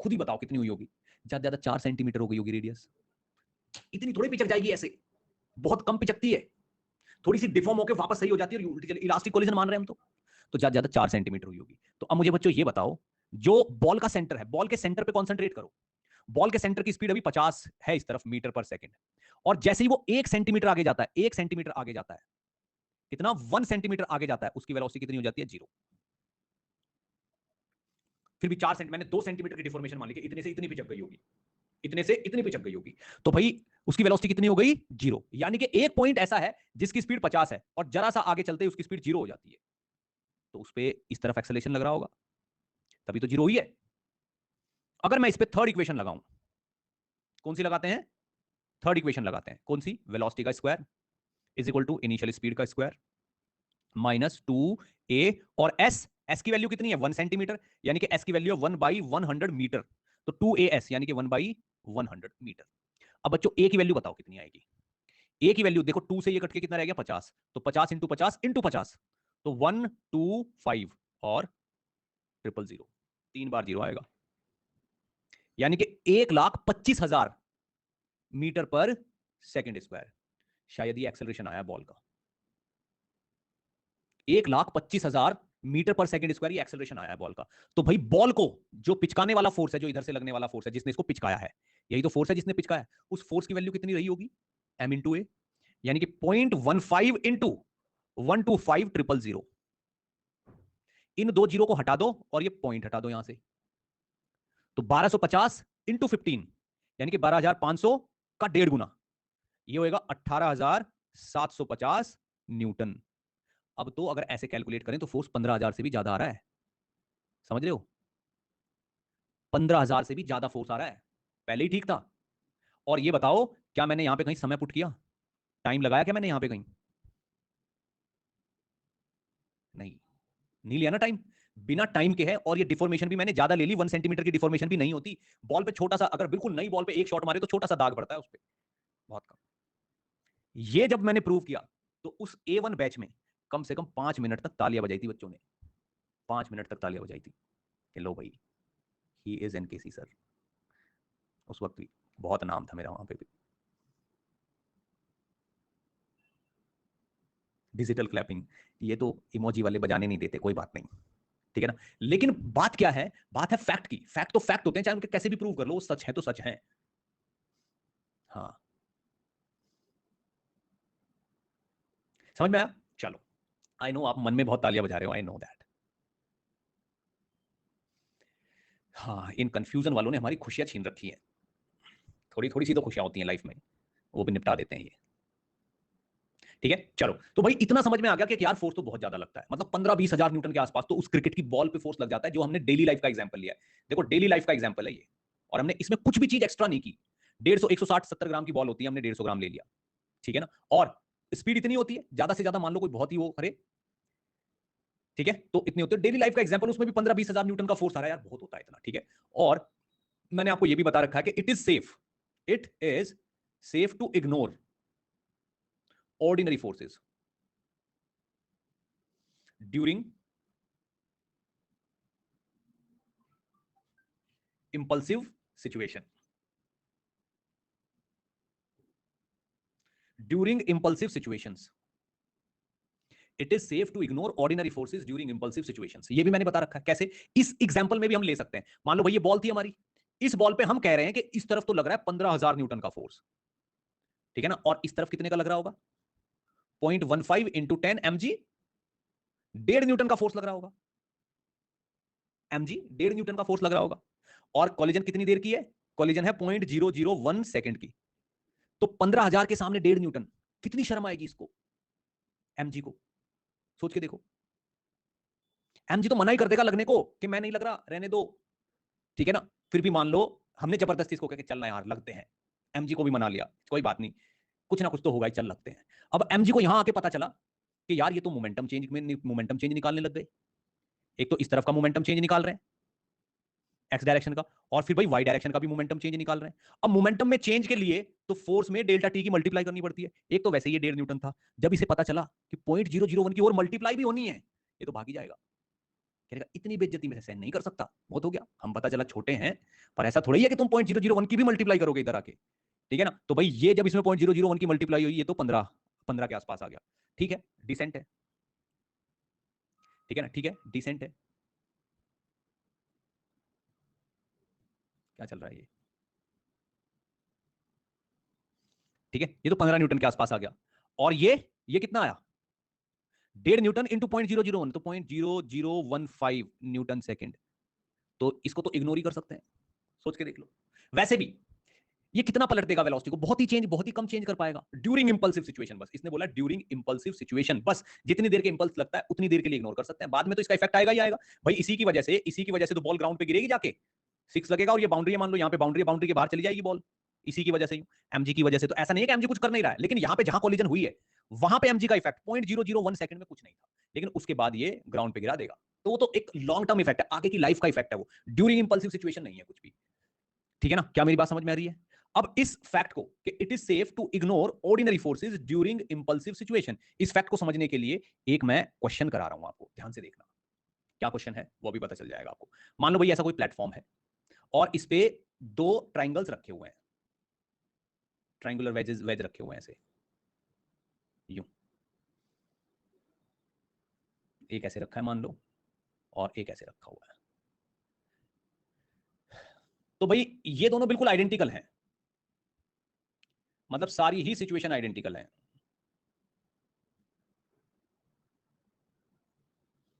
खुद ही बताओ कितनी हुई होगी? ज्यादा ज्यादा 4 सेंटीमीटर हो गई होगी रेडियस। इतनी थोड़ी पिचक जाएगी ऐसे, बहुत कम पिचकती है, थोड़ी सी डिफॉर्म होकर वापस सही हो जाती है, इलास्टिक कोलिजन मान रहे हैं हम तो ज्यादा ज्यादा 4 सेंटीमीटर हुई होगी। तो अब मुझे बच्चों ये बताओ, जो बॉल का सेंटर है, बॉल के सेंटर पे कॉन्सेंट्रेट करो। बॉल के सेंटर की स्पीड अभी 50 है इस तरफ मीटर पर सेकंड, और जैसे ही वो 1 सेंटीमीटर आगे जाता है, 1 सेंटीमीटर आगे जाता है, कितना? 1 सेंटीमीटर आगे जाता है, उसकी वेलोसिटी कितनी हो जाती है? जीरो। फिर भी 4 सेंटीमीटर, मैंने 2 सेंटीमीटर की डिफॉर्मेशन मान ली कि इतने से इतनी पिचक गई होगी, इतने से इतनी पिचक गई होगी, तो भाई उसकी वेलोसिटी कितनी हो गई? जीरो। यानी कि एक पॉइंट ऐसा है जिसकी स्पीड 50 है और जरा सा आगे चलते ही उसकी स्पीड जीरो हो जाती है, तो उस पर इस तरफ एक्सेलेरेशन लग रहा होगा, तभी तो जीरो हुई है। अगर मैं इस पर थर्ड इक्वेशन लगाऊं, कौन सी लगाते हैं? थर्ड इक्वेशन लगाते हैं, कौन सी? वेलोसिटी का square is equal to initial speed का स्क्वायर माइनस 2a, और s की वैल्यू कितनी है? 1 सेंटीमीटर, यानी कि s की वैल्यू है 1/100 मीटर, तो 2as यानी कि 1/100 मीटर। अब बच्चों a की वैल्यू बताओ कितनी आएगी? a की वैल्यू देखो, 2 से ये कट के कितना रह गया? 50, तो 50 इंटू 50 इंटू 50, तो 125 और 000, 3 बार 0 आएगा, यानी कि 1,25,000 मीटर पर सेकेंड स्क्वायर। शायद ये एक्सेलरेशन आया बॉल का, 1,25,000 मीटर पर सेकेंड स्क्वायर, ये एक्सेलरेशन आया है बॉल का। तो भाई बॉल को जो पिचकाने वाला फोर्स है, जो इधर से लगने वाला फोर्स है, जिसने इसको पिचकाया है, यही तो फोर्स है जिसने पिचकाया है, उस फोर्स की वैल्यू कितनी रही होगी? m इंटू ए, यानी कि 0.15 इंटू 125,000। इन दो जीरो को हटा दो और ये पॉइंट हटा दो यहां से, तो 1250 इंटू 15, यानी कि 12,500 का 1.5 गुना, ये होगा 18,750 न्यूटन। अब तो अगर ऐसे कैलकुलेट करें तो फोर्स 15,000 से भी ज्यादा आ रहा है, समझ रहे हो? 15,000 से भी ज्यादा फोर्स आ रहा है, पहले ही ठीक था। और ये बताओ, क्या मैंने यहां पे कहीं समय पुट किया? टाइम लगाया क्या मैंने यहां पे कहीं? नहीं, नहीं लिया ना टाइम, बिना टाइम के है। और ये डिफॉर्मेशन भी मैंने ज्यादा ले ली, 1 सेंटीमीटर की डिफॉर्मेशन भी नहीं होती। बॉल पे छोटा सा, अगर बिल्कुल नई बॉल पे एक शॉट मारे तो छोटा सा दाग पड़ता है उस पर, बहुत कम। ये जब मैंने प्रूव किया तो उस A1 बैच में कम से कम 5 मिनट तक तालियां बजाई थी बच्चों ने, 5 मिनट तक तालियां बजाई थी कि लो भाई, ही इज एनकेसी सर। उस वक्त भी बहुत नाम था मेरा वहां पे भी। डिजिटल क्लैपिंग, ये तो इमोजी वाले बजाने नहीं देते, कोई बात नहीं, ठीक है ना। लेकिन बात क्या है? बात है फैक्ट की। फैक्ट तो फैक्ट होते हैं, चाहे उनके कैसे भी प्रूव कर लो, वो सच है तो सच है। हाँ, समझ में आया? चलो, आई नो आप मन में बहुत तालियां बजा रहे हो, आई नो दैट। हाँ, इन कंफ्यूजन वालों ने हमारी खुशियां छीन रखी है। थोड़ी थोड़ी सी तो खुशियां होती हैं लाइफ में, वो भी निपटा देते हैं ये, ठीक है। चलो, तो भाई इतना समझ में आ गया कि यार फोर्स तो बहुत ज्यादा लगता है, मतलब 15-20 हजार न्यूटन के आसपास तो उस क्रिकेट की बॉल पे फोर्स लग जाता है, जो हमने डेली लाइफ का एग्जांपल लिया है। देखो, डेली लाइफ का एग्जांपल है ये, और हमने इसमें कुछ भी चीज एक्स्ट्रा नहीं की। 150, 160, 70 ग्राम की बॉल होती है, हमने 150 ग्राम ले लिया, ठीक है ना। और स्पीड इतनी होती है, ज्यादा से ज्यादा मान लो कोई बहुत ही वो करे, ठीक है, तो इतनी होती है। डेली लाइफ का एग्जांपल, उसमें भी 15-20 हजार न्यूटन का फोर्स आ रहा है यार, बहुत होता है इतना, ठीक है। और मैंने आपको यह भी बता रखा है कि it is safe to ignore ordinary forces during impulsive situation. During impulsive situations, it is safe to ignore ordinary forces during impulsive situations. ये भी मैंने बता रखा है कैसे। इस एग्जांपल में भी हम ले सकते हैं, मान लो भाई ये बॉल थी हमारी, इस बॉल पे हम कह रहे हैं कि इस तरफ तो लग रहा है 15,000 न्यूटन का फोर्स, ठीक है ना, और इस तरफ कितने का लग रहा होगा? 0.15 इंटू 10 mg, 1.5 न्यूटन का फोर्स लग रहा होगा। mg 1.5 न्यूटन का फोर्स लग रहा होगा। और कॉलिजन कितनी देर की है? कॉलिजन है 0.001 सेकंड की। तो 15,000 के सामने 1.5 न्यूटन, कितनी शर्म आएगी इसको, mg को। सोच के देखो, mg तो मना ही कर देगा लगने को कि मैं नहीं लग रहा, रहने दो, ठीक है ना। फिर भी मान लो हमने जबरदस्ती इसको कह के चलना यार लगते हैं, mg को भी मना लिया, कोई बात नहीं, कुछ ना कुछ तो होगा ही, चल लगते हैं। अब mg को यहां आके पता चला कि यार ये तो मोमेंटम चेंज निकालने लग गए। एक तो इस तरफ का मोमेंटम चेंज निकाल रहे हैं, एक्स डायरेक्शन का, और फिर भाई वाई डायरेक्शन का भी मोमेंटम चेंज निकाल रहे हैं। अब मोमेंटम में चेंज के लिए तो फोर्स में डेल्टा टी की मल्टीप्लाई करनी पड़ती है। एक तो वैसे ये 1.5 न्यूटन था, जब इसे पता चला कि 0.001 की और मल्टीप्लाई भी होनी है, ये तो भाग ही जाएगा, कहेगा इतनी बेइज्जती में सहन नहीं कर सकता, बहुत हो गया। हम पता चला छोटे हैं, पर ऐसा थोड़ा ही है कि तुम 0.001 की भी मल्टीप्लाई करोगे इधर आके, ठीक है ना। तो भाई ये जब इसमें 0.001 की मल्टीप्लाई हुई, ये तो 15 के आसपास आ गया, ठीक है, डिसेंट है, ठीक है ना, ठीक है, डिसेंट है। क्या चल रहा है ये, ठीक है, ये तो 15 न्यूटन के आसपास आ गया। और ये कितना आया? 1.5 न्यूटन इंटू 0.001, तो 0.0015 न्यूटन सेकेंड। तो इसको तो इग्नोर ही कर सकते हैं, सोच के देख लो। वैसे भी ये कितना पलट देगा वेलोसिटी को? बहुत ही कम चेंज कर पाएगा ड्यूरिंग इंपल्सिव सिचुएशन। बस इसने बोला ड्यूरिंग इंपल्सिव सिचुएशन, बस जितनी देर के इंपल्स लगता है उतनी देर के लिए इग्नोर कर सकते हैं, बाद में तो इसका इफेक्ट आएगा ही आएगा। भाई इसी की वजह से तो बॉल ग्राउंड पे गिरेगी जाके, 6 लगेगा, और ये बाउंड्री मान लो, यहाँ पे बाउंड्री के बाहर चली जाएगी बॉल, इसी की वजह से mg की वजह से। तो ऐसा नहीं है कि mg कुछ कर नहीं रहा है, लेकिन यहां पे जहां कोलिजन हुई है वहां पे mg का इफेक्ट 0.001 सेकंड में कुछ नहीं था, लेकिन उसके बाद ये ग्राउंड पे गिरा देगा। तो वो तो एक लॉन्ग टर्म इफेक्ट है, आगे की लाइफ का इफेक्ट है वो, ड्यूरिंग इंपल्सिव सिचुएशन नहीं है कुछ भी। ठीक है ना, क्या मेरी बात समझ में आ रही है? अब इस फैक्ट को कि it is safe to ignore ordinary forces during impulsive situation, इस फैक्ट को समझने के लिए एक मैं क्वेश्चन करा रहा हूं आपको, ध्यान से देखना। क्या क्वेश्चन है वो भी पता चल जाएगा आपको। मान लो भाई ऐसा कोई प्लेटफॉर्म है और इस पे दो ट्राइंगल्स रखे हुए हैं, ट्राइंगुलर वेजेस वेज रखे हुए हैं ऐसे, यूं एक ऐसे रखा है मान लो और एक ऐसे रखा हुआ है। तो भाई ये दोनों बिल्कुल आइडेंटिकल हैं, मतलब सारी ही सिचुएशन आइडेंटिकल है।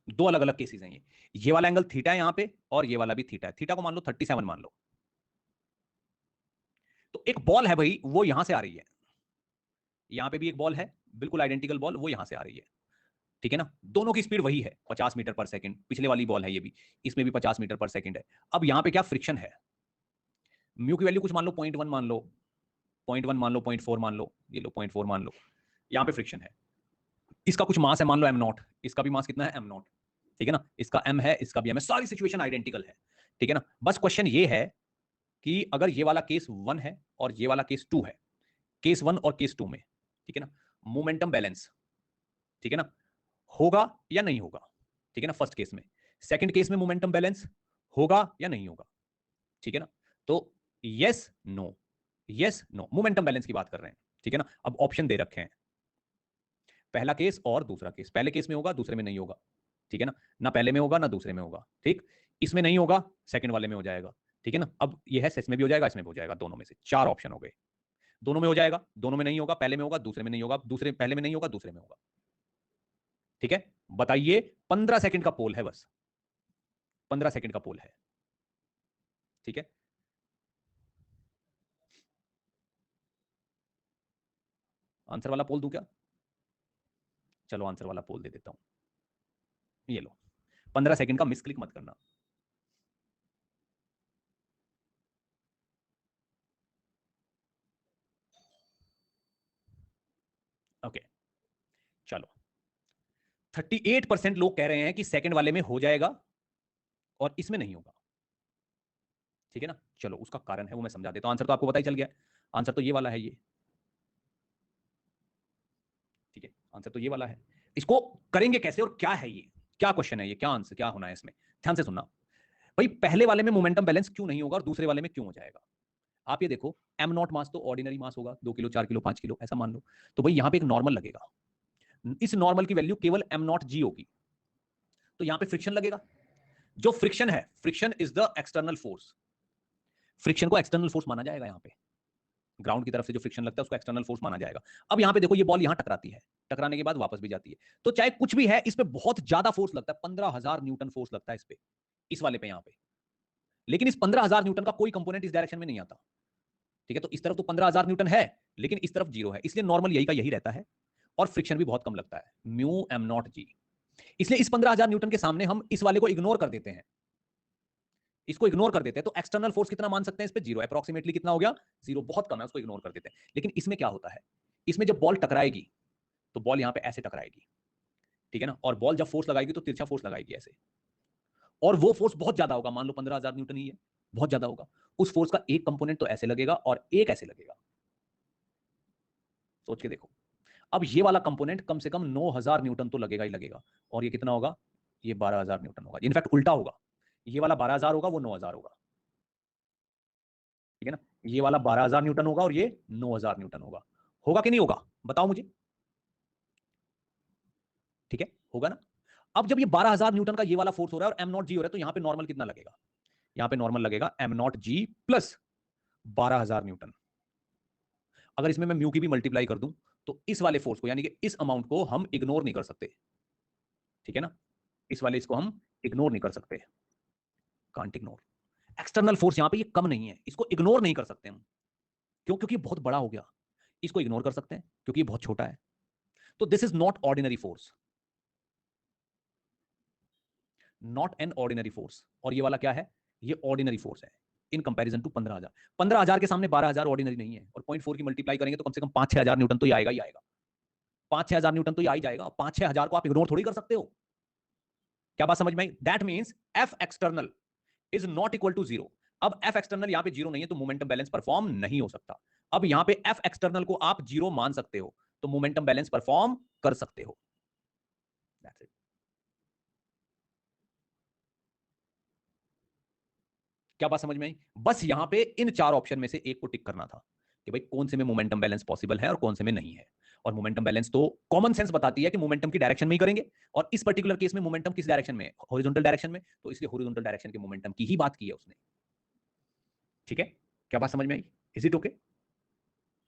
दो अलग अलग केसेस हैं ये वाला एंगल थीटा है यहां पे और ये वाला भी थीटा है, थीटा को मान लो 37 मान लो। तो एक बॉल है भाई वो यहां से आ रही है, यहां पे भी एक बॉल है बिल्कुल आइडेंटिकल बॉल, वो यहां से आ रही है। ठीक है ना, दोनों की स्पीड वही है 50 मीटर पर सेकंड, पिछले वाली बॉल है ये भी, इसमें भी 50 मीटर पर सेकंड है। अब यहां पे क्या फ्रिक्शन है, म्यू की वैल्यू कुछ मान लो 0.1 मान लो, 0.1 मान लो, 0.4 मान लो, ये लो 0.4 मान लो। यहां पे फ्रिक्शन है, इसका कुछ मास है मान लो m0, इसका भी मास कितना है m0। ठीक है ना, इसका m है, इसका भी m है, सारी सिचुएशन आइडेंटिकल है। ठीक है ना, बस क्वेश्चन ये है कि अगर ये वाला केस 1 है और ये वाला केस 2 है, केस 1 और केस 2 में, ठीक है ना, मोमेंटम बैलेंस, ठीक है ना, होगा या नहीं होगा। ठीक है ना, फर्स्ट केस में, सेकंड केस में मोमेंटम बैलेंस होगा या नहीं होगा। ठीक है ना, तो yes no, yes no, momentum balance की बात कर रहे हैं। ठीक है ना, अब ऑप्शन दे रखे हैं, पहला केस और दूसरा केस, पहले केस में होगा दूसरे में नहीं होगा। ठीक है ना, ना पहले में होगा ना दूसरे में होगा। ठीक, इसमें नहीं होगा सेकंड वाले में हो जाएगा। ठीक है ना, अब यह है इसमें भी हो जाएगा इसमें भी हो जाएगा, दोनों में से चार ऑप्शन हो गए, दोनों में हो जाएगा, दोनों में नहीं होगा, पहले में होगा दूसरे में नहीं होगा, दूसरे पहले में नहीं होगा दूसरे में होगा। ठीक है, बताइए, 15 सेकंड का पोल है बस, 15 सेकंड का पोल है। ठीक है, आंसर वाला पोल दूं क्या? चलो आंसर वाला पोल दे देता हूं, ये लो, 15 सेकंड का मिस क्लिक मत करना। ओके, चलो 38% लोग कह रहे हैं कि सेकंड वाले में हो जाएगा और इसमें नहीं होगा। ठीक है ना, चलो उसका कारण है वो मैं समझा देता हूं, आंसर तो आपको पता ही चल गया, आंसर तो ये वाला है ये। ठीक है, आंसर तो ये वाला है, इसको करेंगे कैसे और क्या है ये, क्या क्वेश्चन है ये, क्या आंसर क्या होना है इसमें, ध्यान से सुनना। भाई पहले वाले में मोमेंटम बैलेंस क्यों नहीं होगा और दूसरे वाले में क्यों हो जाएगा? आप ये देखो, एम नॉट मास तो ऑर्डिनरी मास होगा, 2 किलो 4 किलो 5 किलो ऐसा मान लो, तो भाई यहां पे एक नॉर्मल लगेगा, इस नॉर्मल की वैल्यू केवल एम नॉट जी होगी, तो यहां पे फ्रिक्शन लगेगा। जो फ्रिक्शन है, friction is the external force, friction को एक्सटर्नल फोर्स माना जाएगा यहां पे, ग्राउंड की तरफ से जो फ्रिक्शन लगता है उसको एक्सटर्नल फोर्स माना जाएगा। अब यहां पे देखो ये बॉल यहां टकराती है, टकराने के बाद वापस भी जाती है, तो चाहे कुछ भी है इस पे बहुत ज्यादा फोर्स लगता है, 15,000 न्यूटन फोर्स लगता है इस पे, इस वाले पे यहां पे, लेकिन इस 15,000 न्यूटन का कोई कंपोनेंट इस डायरेक्शन में नहीं आता। ठीक है, तो इस तरफ तो 15,000 न्यूटन है लेकिन इस तरफ जीरो है, इसलिए नॉर्मल यही का यही रहता है और फ्रिक्शन भी बहुत कम लगता है, म्यू एम नॉट जी। इसलिए इस 15,000 न्यूटन के सामने हम इस वाले को इग्नोर कर देते हैं, इसको इग्नोर कर देते हैं, तो एक्सटर्नल फोर्स कितना मान सकते हैं इस पे, जीरो, अप्रोक्सीमेटली कितना हो गया, जीरो, बहुत कम है, उसको इग्नोर कर देते हैं। लेकिन इसमें क्या होता है, इसमें जब बॉल टकराएगी तो बॉल यहां पे ऐसे टकराएगी, ठीक है ना, और बॉल जब फोर्स लगाएगी तो तिरछा फोर्स लगाएगी ऐसे, और वो फोर्स बहुत ज्यादा होगा, मान लो 15,000 न्यूटन ही है, बहुत ज्यादा होगा, उस फोर्स का एक कंपोनेंट तो ऐसे लगेगा और एक ऐसे लगेगा, सोच के देखो। अब ये वाला कंपोनेंट कम से कम 9,000 न्यूटन तो लगेगा ही लगेगा, और ये कितना होगा, ये 12,000 न्यूटन होगा, इनफैक्ट उल्टा होगा, ये वाला 12,000 होगा वो 9,000 होगा। ठीक है ना, ये वाला 12,000 न्यूटन होगा और ये 9,000 न्यूटन होगा कि नहीं होगा, बताओ मुझे। ठीक है, होगा ना। अब जब ये 12,000 न्यूटन का ये वाला फोर्स हो रहा है और एम नॉट जी हो रहा है, तो यहां पे नॉर्मल कितना लगेगा, यहां पे नॉर्मल लगेगा M naught G plus 12,000 newton. अगर इसमें मैं म्यू की भी मल्टीप्लाई कर दूं तो इस वाले फोर्स को, यानी कि इस अमाउंट को हम इग्नोर नहीं कर सकते। ठीक है ना, इस वाले इसको हम इग्नोर नहीं कर सकते, कांट इग्नोर। एक्सटर्नल फोर्स यहां पे ये कम नहीं है, इसको इग्नोर नहीं कर सकते हम, क्यों, क्योंकि बहुत बड़ा हो गया। इसको इग्नोर कर सकते हैं क्योंकि ये बहुत छोटा है, तो this is not ordinary force, not an ordinary force. और ये वाला क्या है, ये ऑर्डिनरी फोर्स है, इन कंपैरिजन टू 15,000। 15,000 के सामने 12,000 ऑर्डिनरी नहीं है, और 0.4 की मल्टीप्लाई करेंगे तो कम से कम 5-6 हजार न्यूटन तो ये आएगा ही आएगा। 5-6 हजार न्यूटन तो ये आ ही जाएगा। 5-6 हजार को आप इग्नोर थोड़ी कर सकते हो। क्या बात समझ में आई? That means F external is not equal to 0। अब एफ एक्सटर्नल यहां पे 0 नहीं है तो मोमेंटम बैलेंस परफॉर्म नहीं हो सकता। अब यहां पे एफ एक्सटर्नल को आप 0 मान सकते हो तो मोमेंटम बैलेंस परफॉर्म कर सकते हो। That's it. क्या बात समझ में आई? बस यहां पे इन 4 ऑप्शन में से एक को टिक करना था कि भाई कौन से में मोमेंटम बैलेंस पॉसिबल है और कौन से में नहीं है। और मोमेंटम बैलेंस तो कॉमन सेंस बताती है कि मोमेंटम की डायरेक्शन में ही करेंगे, और इस पर्टिकुलर केस में मोमेंटम किस डायरेक्शन में है? हॉरिजॉन्टल डायरेक्शन में, तो इसलिए हॉरिजॉन्टल डायरेक्शन के मोमेंटम की ही बात की है उसने। ठीक है, क्या बात समझ में आई? Is it okay?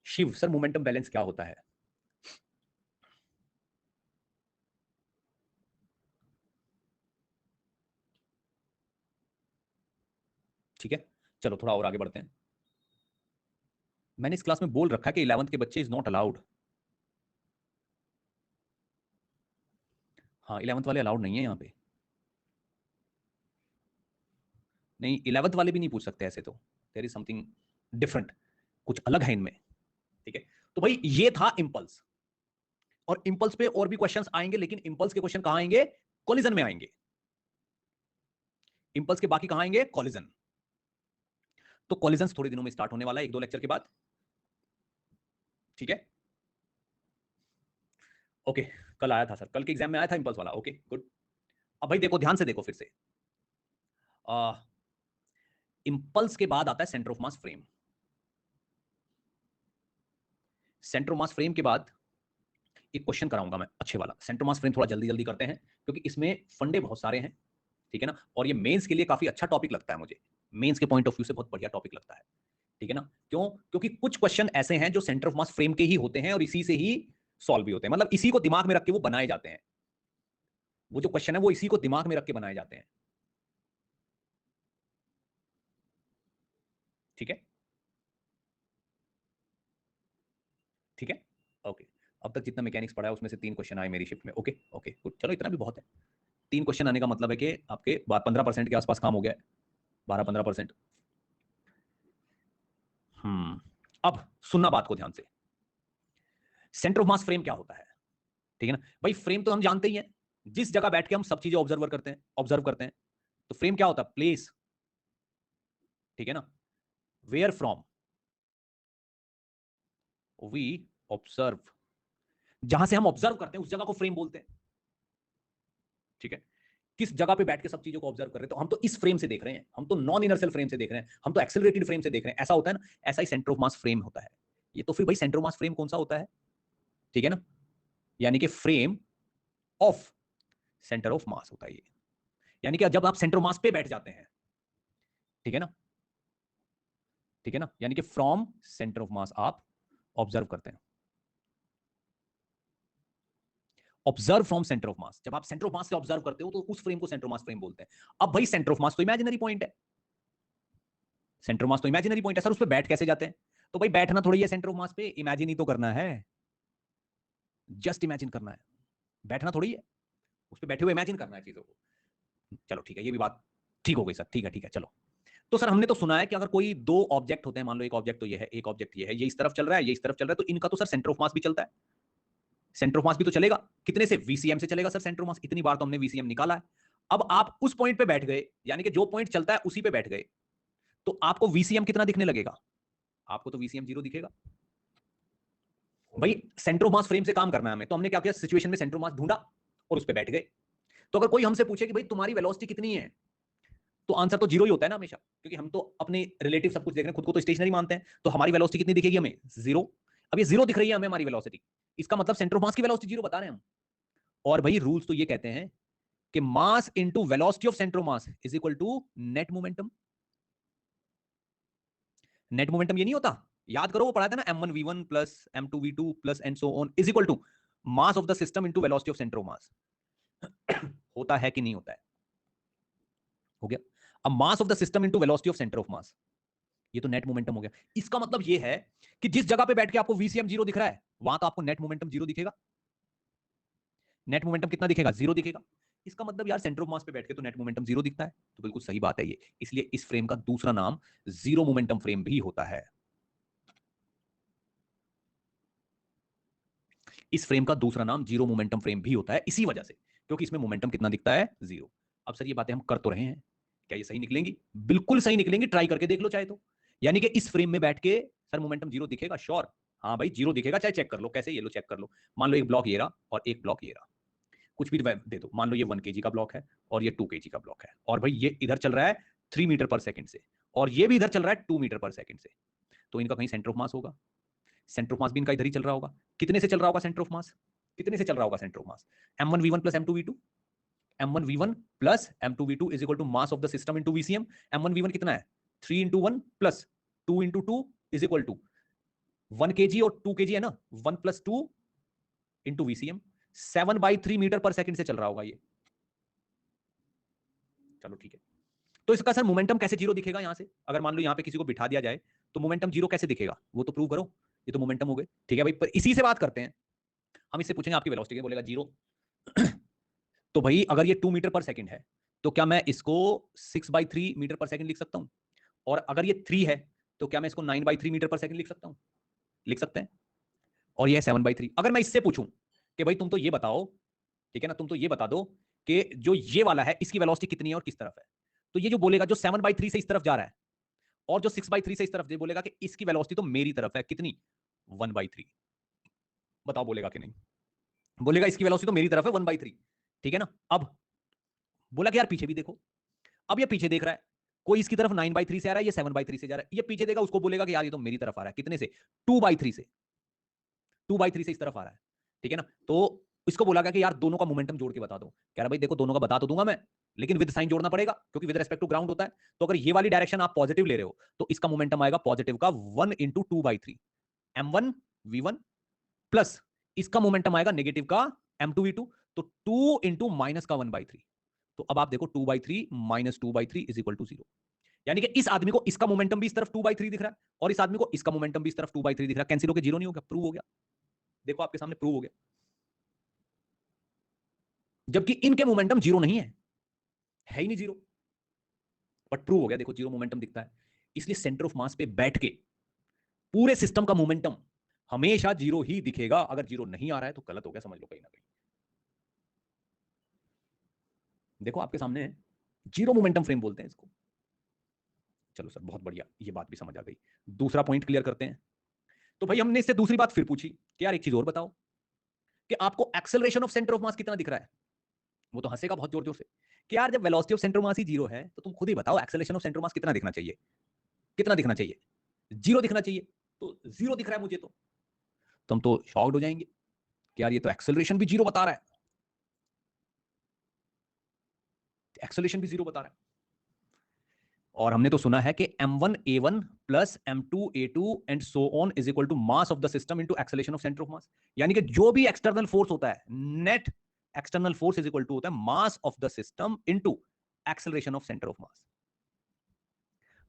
Shiv sir, momentum balance क्या होता है? ठीक है, चलो थोड़ा और आगे बढ़ते हैं। मैंने इस क्लास में बोल रखा है कि 11th के बच्चे इज नॉट अलाउड। हाँ, 11th वाले अलाउड नहीं है यहाँ पे। नहीं, 11th वाले भी नहीं पूछ सकते ऐसे, तो देयर इज समथिंग डिफरेंट, कुछ अलग है इनमें। ठीक है, तो भाई ये था इंपल्स, और इंपल्स पे और भी क्वेश्चंस आएंगे, लेकिन इंपल्स के क्वेश्चन कहां आएंगे? कोलिजन में आएंगे। इंपल्स के बाकी कहां आएंगे? कोलिजन। तो कोलिजन थोड़े दिनों में स्टार्ट होने वाला है, 1-2 लेक्चर के बाद। ठीक है, ओके। कल आया था सर, कल के एग्जाम में आया था इंपल्स वाला। Okay good. अब भाई देखो, ध्यान से देखो फिर से। इंपल्स के बाद आता है centre of mass frame. Centre of mass frame के बाद एक क्वेश्चन कराऊंगा मैं अच्छे वाला। सेंटर मास फ्रेम थोड़ा जल्दी जल्दी करते हैं क्योंकि इसमें फंडे बहुत सारे हैं। ठीक है ना, और ये मेंस के लिए काफी अच्छा टॉपिक लगता है मुझे। मेंस के पॉइंट ऑफ व्यू से बहुत बढ़िया टॉपिक लगता है। ठीक है ना, क्यों? क्योंकि कुछ क्वेश्चन ऐसे हैं जो सेंटर ऑफ मास फ्रेम के ही होते हैं और इसी से ही सॉल्व भी होते हैं, मतलब इसी को दिमाग में रख के वो बनाए जाते हैं। वो जो क्वेश्चन है वो इसी को दिमाग में रख के बनाए जाते हैं। ठीक है, ठीक है, ओके। अब तक जितना मैकेनिक्स पढ़ा है उसमें से 3 क्वेश्चन आए मेरी शिफ्ट में। ओके ओके गुड, चलो इतना भी बहुत है। 3 क्वेश्चन आने का मतलब है कि आपके 15% के आसपास काम हो गया है, 12-15%। अब सुनना बात को ध्यान से। सेंटर ऑफ मास फ्रेम क्या होता है? ठीक है ना भाई, फ्रेम तो हम जानते ही हैं, जिस जगह बैठ के हम सब चीजें ऑब्जर्व करते हैं। तो फ्रेम क्या होता है? प्लेस। ठीक है ना, वेयर फ्रॉम वी ऑब्जर्व, जहां से हम ऑब्जर्व करते हैं उस जगह को फ्रेम बोलते हैं। ठीक है, किस जगह पे बैठ के सब चीजों को ऑब्जर्व कर रहे हैं, तो हम तो इस फ्रेम से देख रहे हैं, हम तो नॉन इनर्शियल फ्रेम से देख रहे हैं, हम तो एक्सेलरेटेड फ्रेम से देख रहे हैं। ऐसा होता है ना, ऐसा ही सेंटर ऑफ मास फ्रेम होता है ये। तो फिर भाई सेंटर ऑफ मास फ्रेम कौन सा होता है? ठीक है ना, यानी कि frame of centre of mass होता है ये। यानी कि जब आप सेंटर ऑफ मास पे बैठ जाते हैं, ठीक है ना, ठीक है ना, यानी कि फ्रॉम सेंटर ऑफ मास आप ऑब्जर्व करते हैं। ऑब्जर्व फ्रॉम सेंटर ऑफ मास, जब आप सेंटर ऑफ मास से ऑब्जर्व करते हो तो उस फ्रेम को सेंटर ऑफ मास फ्रेम बोलते हैं। अब भाई सेंटर ऑफ मास तो इमेजिनरी पॉइंट है, सेंटर ऑफ मास तो इमेजिनरी पॉइंट है सर, उस पर बैठ कैसे जाते हैं? तो भाई बैठना थोड़ी है सेंटर ऑफ मास पे, इमेजिन ही तो करना है, जस्ट इमेजिन करना है, बैठना थोड़ी है, उस पर बैठे हुए इमेजिन करना है चीजों को। चलो ठीक है, ये भी बात ठीक हो गई सर, ठीक है ठीक है। चलो, तो सर हमने तो सुना है कि अगर कोई 2 ऑब्जेक्ट होते हैं, मान लो एक ऑब्जेक्ट तो ये है, एक ऑब्जेक्ट ये है, ये इस तरफ चल रहा है, ये इस तरफ चल रहा है, तो इनका तो सर सेंटर ऑफ मास भी चलता है। सेंटर ऑफ मास भी तो चलेगा, कितने से? वीसीएम से चलेगा सर सेंटर ऑफ मास। इतनी बार तो हमने वीसीएम निकाला है। अब आप उस पॉइंट पे बैठ गए, यानी कि जो पॉइंट चलता है उसी पे बैठ गए, तो आपको वीसीएम कितना दिखने लगेगा? आपको तो वीसीएम 0 दिखेगा। भाई सेंटर ऑफ मास फ्रेम से काम करना है हमें, तो हमने क्या किया? सिचुएशन में सेंटर ऑफ मास ढूंढा और उस पर बैठ गए। तो अगर कोई हमसे पूछे कि भाई तुम्हारी वेलोसिटी कितनी है, तो आंसर तो 0 ही होता है ना हमेशा, क्योंकि हम तो अपने रिलेटिव सब कुछ देख रहे हैं, खुद को तो स्टेशनरी मानते हैं। तो हमारी वेलोसिटी कितनी दिखेगी हमें? 0। अब ये 0 दिख रही है हमें हमारी वेलोसिटी, इसका मतलब सेंटर ऑफ मास की वेलोसिटी 0 बता रहे हैं हम। और भाई रूल्स तो ये कहते हैं कि mass into velocity of centre of mass is equal to net momentum. Net momentum ये नहीं होता, याद करो, वो पढ़ा था ना, m1v1 plus m2v2 plus and so on is equal to mass of the system into velocity of centre of mass. होता है कि नहीं होता है? हो गया। अब mass of the system into velocity of centre of mass, ये तो नेट मोमेंटम हो गया। इसका मतलब ये है कि जिस जगह पे बैठ के आपको वीसीएम 0 दिख रहा है, वहां तो आपको नेट मोमेंटम 0 दिखेगा। नेट मोमेंटम कितना दिखेगा? 0 दिखेगा। इसका मतलब यार सेंटर ऑफ मास पे बैठ के तो नेट मोमेंटम जीरो दिखता है, तो बिल्कुल सही बात है ये। इसलिए इस फ्रेम का दूसरा नाम जीरो मोमेंटम फ्रेम भी होता है। इस फ्रेम का दूसरा नाम जीरो मोमेंटम फ्रेम भी होता है इसी वजह से, क्योंकि इसमें मोमेंटम कितना दिखता है, जीरो। अब सर ये बातें हम कर तो रहे हैं, क्या ये सही निकलेंगी? बिल्कुल सही निकलेंगी, ट्राई करके देख लो चाहे तो। यानी कि इस फ्रेम में बैठ के सर मोमेंटम जीरो दिखेगा, श्योर। हाँ भाई जीरो दिखेगा, चाहे चेक कर लो कैसे, ये लो चेक कर लो। मान लो एक ब्लॉक ये रहा और एक ब्लॉक ये रहा, कुछ भी दे दो, मान लो ये 1 kg का ब्लॉक है और ये 2 kg का ब्लॉक है, और भाई ये इधर चल रहा है 3 मीटर पर सेकंड से और ये भी इधर चल रहा है 2 मीटर पर सेकंड से, तो इनका कहीं सेंटर ऑफ मास होगा। सेंटर ऑफ मास भी इनका इधर ही चल रहा होगा। कितने से चल रहा होगा सेंटर ऑफ मास? कितने से चल रहा होगा centre of mass? m1v1 plus m2v2, m1v1 plus m2v2 is equal to mass of the system into vcm। m1v1 कितना है? 3 into 1 plus 2 into 2 is equal to 1 kg और 2 kg है ना, 1 plus 2 into vcm। 7/3 metre per second से चल रहा होगा ये। चलो ठीक है, तो इसका सर मोमेंटम कैसे जीरो दिखेगा यहां से? अगर मान लो यहां पे किसी को बिठा दिया जाए तो मोमेंटम जीरो कैसे दिखेगा, वो तो प्रूव करो। ये तो मोमेंटम हो गए, ठीक है भाई, पर इसी से बात करते हैं। हम इससे पूछेंगे आपकी वेलोसिटी, बोलेगा जीरो। तो भाई अगर ये 2 मीटर पर सेकंड है तो क्या मैं इसको 6/3 मीटर पर सेकंड लिख सकता हूं? और अगर ये 3 है तो क्या मैं इसको 9/3 मीटर पर सेकंड लिख सकता हूं? लिख सकते हैं। और ये 7/3। अगर मैं इससे पूछूं कि भाई तुम तो ये बताओ, ठीक है ना, तुम तो ये बता दो कि जो ये वाला है इसकी वेलोसिटी कितनी है और किस तरफ है, तो ये जो बोलेगा जो 7/3 से इस तरफ जा रहा है और जो 6/3 से इस तरफ, ये बोलेगा कि इसकी वेलोसिटी तो मेरी तरफ है, कितनी? 1/3। बताओ बोलेगा कि नहीं? बोलेगा इसकी वेलोसिटी तो मेरी तरफ है 1/3, ठीक है ना। अब बोला कि यार पीछे भी देखो। अब ये पीछे देख रहा है, कोई इसकी तरफ 9/3 से आ रहा है, ये 7/3 से जा रहा है। ये पीछे देखा, उसको बोलेगा कि यार ये तो मेरी तरफ आ रहा है, कितने से? 2/3 से। 2/3 से इस तरफ आ रहा है, ठीक है ना। तो इसको बोला गया कि यार दोनों का मोमेंटम जोड़ के बता दो। कह रहा भाई देखो दोनों का बता तो दूंगा मैं, लेकिन विद साइन जोड़ना पड़ेगा क्योंकि विद रिस्पेक्ट टू ग्राउंड होता है। तो अगर ये वाली डायरेक्शन आप पॉजिटिव ले रहे हो तो इसका मोमेंटम आएगा पॉजिटिव का 1 इंटू 2/3 m1v1 प्लस इसका मोमेंटम आएगा नेगेटिव का m2v2, तो 2 इंटू माइनस का 1/3। तो अब आप देखो 2/3 माइनस 2/3 इज इक्वल टू 0। यानी कि इस आदमी को इसका मोमेंटम भी इस तरफ 2/3 दिख रहा है और इस आदमी को इसका मोमेंटम भी इस तरफ 2/3 दिख रहा है। कैंसिल होकर जीरो नहीं हो गया? प्रूव हो गया। देखो आपके सामने प्रूव हो गया, जबकि इनके मोमेंटम जीरो नहीं है ही नहीं जीरो, बट प्रूव हो गया। देखो जीरो मोमेंटम दिखता है, इसलिए सेंटर ऑफ मास पे बैठ के पूरे सिस्टम का मोमेंटम हमेशा जीरो ही दिखेगा। अगर जीरो नहीं आ रहा है तो गलत हो गया, समझ लो कहीं ना कहीं। देखो आपके सामने है, जीरो मोमेंटम फ्रेम बोलते हैं इसको। चलो सर बहुत बढ़िया, ये बात भी समझ आ गई। दूसरा पॉइंट क्लियर करते हैं। तो भाई हमने इससे दूसरी बात फिर पूछी कि यार एक चीज और बताओ कि आपको एक्सेलरेशन ऑफ सेंटर ऑफ मास कितना दिख रहा है। वो तो हंसेगा बहुत जोर जोर से कि यार जब velocity of centre of mass he zero है तो तुम खुद ही बताओ एक्सेलरेशन ऑफ सेंटर ऑफ मास कितना दिखना चाहिए? कितना दिखना चाहिए? जीरो दिखना चाहिए। तो जीरो दिख रहा है मुझे, तो तुम तो शॉक्ड हो जाएंगे कि यार ये तो एक्सेलरेशन भी जीरो बता रहा है, एक्सेलरेशन भी जीरो बता रहा है। और हमने तो सुना है कि m1a1 plus m2a2 and so on is equal to mass of the system into acceleration of centre of mass. यानी कि जो भी एक्सटर्नल फोर्स होता है, net external force is equal to होता है mass of the system into acceleration of centre of mass.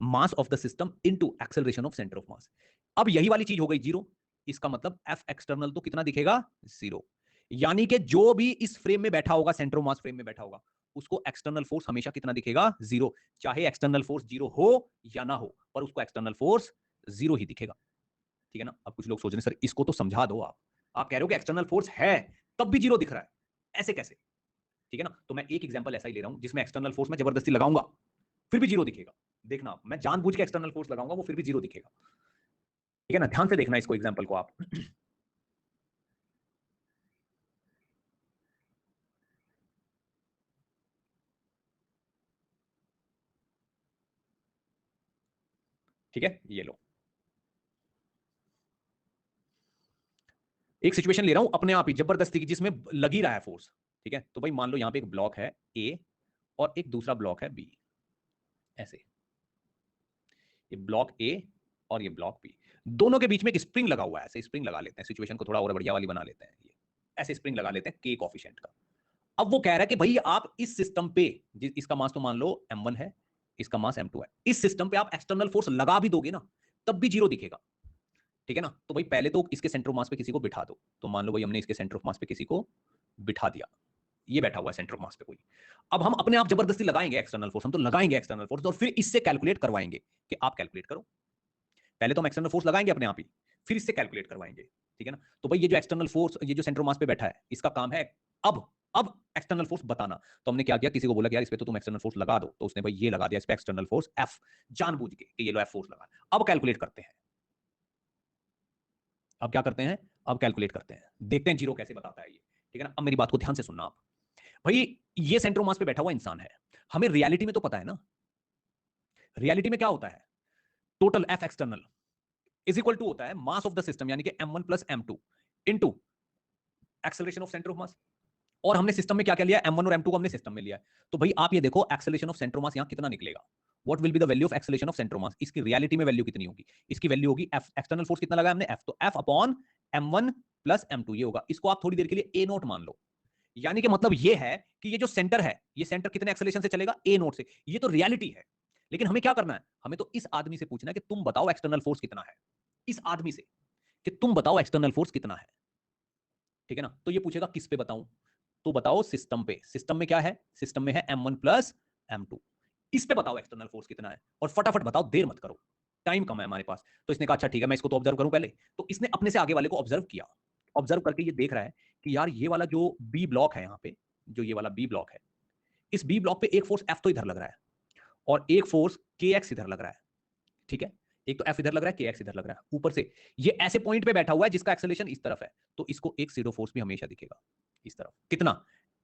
Mass of the system into acceleration of centre of mass. अब यही वाली चीज हो गई जीरो, इसका मतलब एफ एक्सटर्नल तो कितना दिखेगा? जीरो। यानी कि जो भी इस फ्रेम में बैठा होगा, सेंटर ऑफ मास फ्रेम में बैठा होगा, उसको एक्सटर्नल फोर्स हमेशा कितना दिखेगा? जीरो। चाहे एक्सटर्नल फोर्स जीरो हो या ना हो, पर उसको एक्सटर्नल फोर्स जीरो ही दिखेगा, ठीक है ना। अब कुछ लोग सोच रहे हैं सर इसको तो समझा दो आप कह रहे हो कि एक्सटर्नल फोर्स है तब भी जीरो दिख रहा है, ऐसे कैसे? ठीक है ना, तो मैं एक एग्जांपल ऐसा ही ले रहा हूं जिसमें एक्सटर्नल फोर्स में जबरदस्ती लगाऊंगा फिर भी जीरो दिखेगा। देखना मैं जानबूझ के एक्सटर्नल फोर्स लगाऊंगा वो फिर भी जीरो दिखेगा, ठीक है ना। ध्यान से देखना इसको, एग्जांपल को आप। ठीक है, ये लो एक सिचुएशन ले रहा हूं अपने आप ही जबरदस्ती की जिसमें लग ही रहा है फोर्स, ठीक है। तो भाई मान लो यहां पे एक ब्लॉक है ए और एक दूसरा ब्लॉक है बी, ऐसे ये ब्लॉक ए और ये ब्लॉक बी, दोनों के बीच में एक स्प्रिंग लगा हुआ है। ऐसे स्प्रिंग लगा लेते हैं, सिचुएशन को थोड़ा और बढ़िया वाली बना लेते हैं। ये ऐसे स्प्रिंग लगा लेते हैं के कोफिशिएंट का। अब वो कह रहा है कि भाई आप इस सिस्टम पे, इसका मास तो मान लो m1 है, इसका मास m2 है, इस सिस्टम पे आप एक्सटर्नल फोर्स लगा भी दोगे ना तब भी जीरो दिखेगा, ठीक है ना। तो भाई पहले तो इसके सेंटर ऑफ मास पे किसी को बिठा दो। तो मान लो भाई हमने इसके सेंटर ऑफ मास पे किसी को बिठा दिया, ये बैठा हुआ है सेंटर ऑफ मास पे कोई, अब हम अपने आप जबरदस्ती लगाएंगे एक्सटर्नल फोर्स, हम तो लगाएंगे एक्सटर्नल फोर्स और फिर इससे कैलकुलेट करवाएंगे कि आप कैलकुलेट करो। पहले तो हम एक्सटर्नल फोर्स लगाएंगे अपने आप ही, फिर इससे कैलकुलेट करवाएंगे, ठीक है ना। तो भाई ये जो एक्सटर्नल फोर्स, ये जो सेंटर ऑफ मास पे बैठा है, इसका काम है अब एक्सटर्नल फोर्स बताना। तो हमने क्या किया, किसी को बोला कि यार इस पे तो तुम एक्सटर्नल फोर्स लगा दो, तो उसने भाई ये लगा दिया इस पे एक्सटर्नल फोर्स एफ, जानबूझ के कि ये लो एफ फोर्स लगा। अब कैलकुलेट करते हैं, अब क्या करते हैं, अब कैलकुलेट करते हैं, देखते हैं जीरो कैसे बताता है ये, ठीक है ना। अब मेरी बात को ध्यान से सुनना आप, भाई ये सेंटर ऑफ मास पे बैठा हुआ इंसान है, हमें रियलिटी में तो पता है ना, रियलिटी में क्या होता है, total F external is equal to होता है मास ऑफ द सिस्टम यानी कि m1 plus m2 into acceleration of centre of mass. और हमने सिस्टम में क्या क्या लिया, m1 और m2 को हमने सिस्टम में लिया है। तो भाई आप ये देखो एक्सेलरेशन ऑफ सेंटर ऑफ मास यहां कितना निकलेगा, what will be the value of acceleration of centre of मास, इसकी रियलिटी में वैल्यू कितनी होगी, इसकी वैल्यू होगी एफ, एक्सटर्नल फोर्स कितना लगा हमने एफ, तो F upon m1 plus m2 ये होगा। इसको आप थोड़ी देर के लिए ए नोट मान लो, यानी कि मतलब ये है कि ये जो सेंटर है, ये सेंटर कितने एक्सेलरेशन से चलेगा, ए नोट से। ये तो रियलिटी है, लेकिन हमें क्या करना है, हमें तो इस आदमी से पूछना है कि तुम बताओ एक्सटर्नल फोर्स कितना है, इस आदमी से कि तुम बताओ एक्सटर्नल फोर्स कितना है, ठीक है ना। तो ये पूछेगा किस पे बताऊं, तो बताओ सिस्टम पे, सिस्टम में क्या है, सिस्टम में है m1 प्लस m2, इस पे बताओ एक्सटर्नल फोर्स कितना है, और फटाफट बताओ, देर मत करो, टाइम कम है हमारे पास। तो इसने कहा अच्छा ठीक है मैं इसको तो ऑब्जर्व करूं पहले, तो इसने अपने से आगे वाले को ऑब्जर्व किया, ऑब्जर्व करके ये देख रहा है कि यार ये वाला जो बी ब्लॉक है, यहाँ पे जो ये वाला बी ब्लॉक है, इस बी ब्लॉक पे एक फोर्स एफ तो इधर लग रहा है और एक फोर्स के एक्स इधर लग रहा है, ठीक है, एक तो एफ इधर लग रहा है, के एक्स इधर लग रहा है, ऊपर से ये ऐसे पॉइंट पे बैठा हुआ है जिसका एक्सेलरेशन इस तरफ है, तो इसको एक सीडो फोर्स भी हमेशा दिखेगा इस तरफ, कितना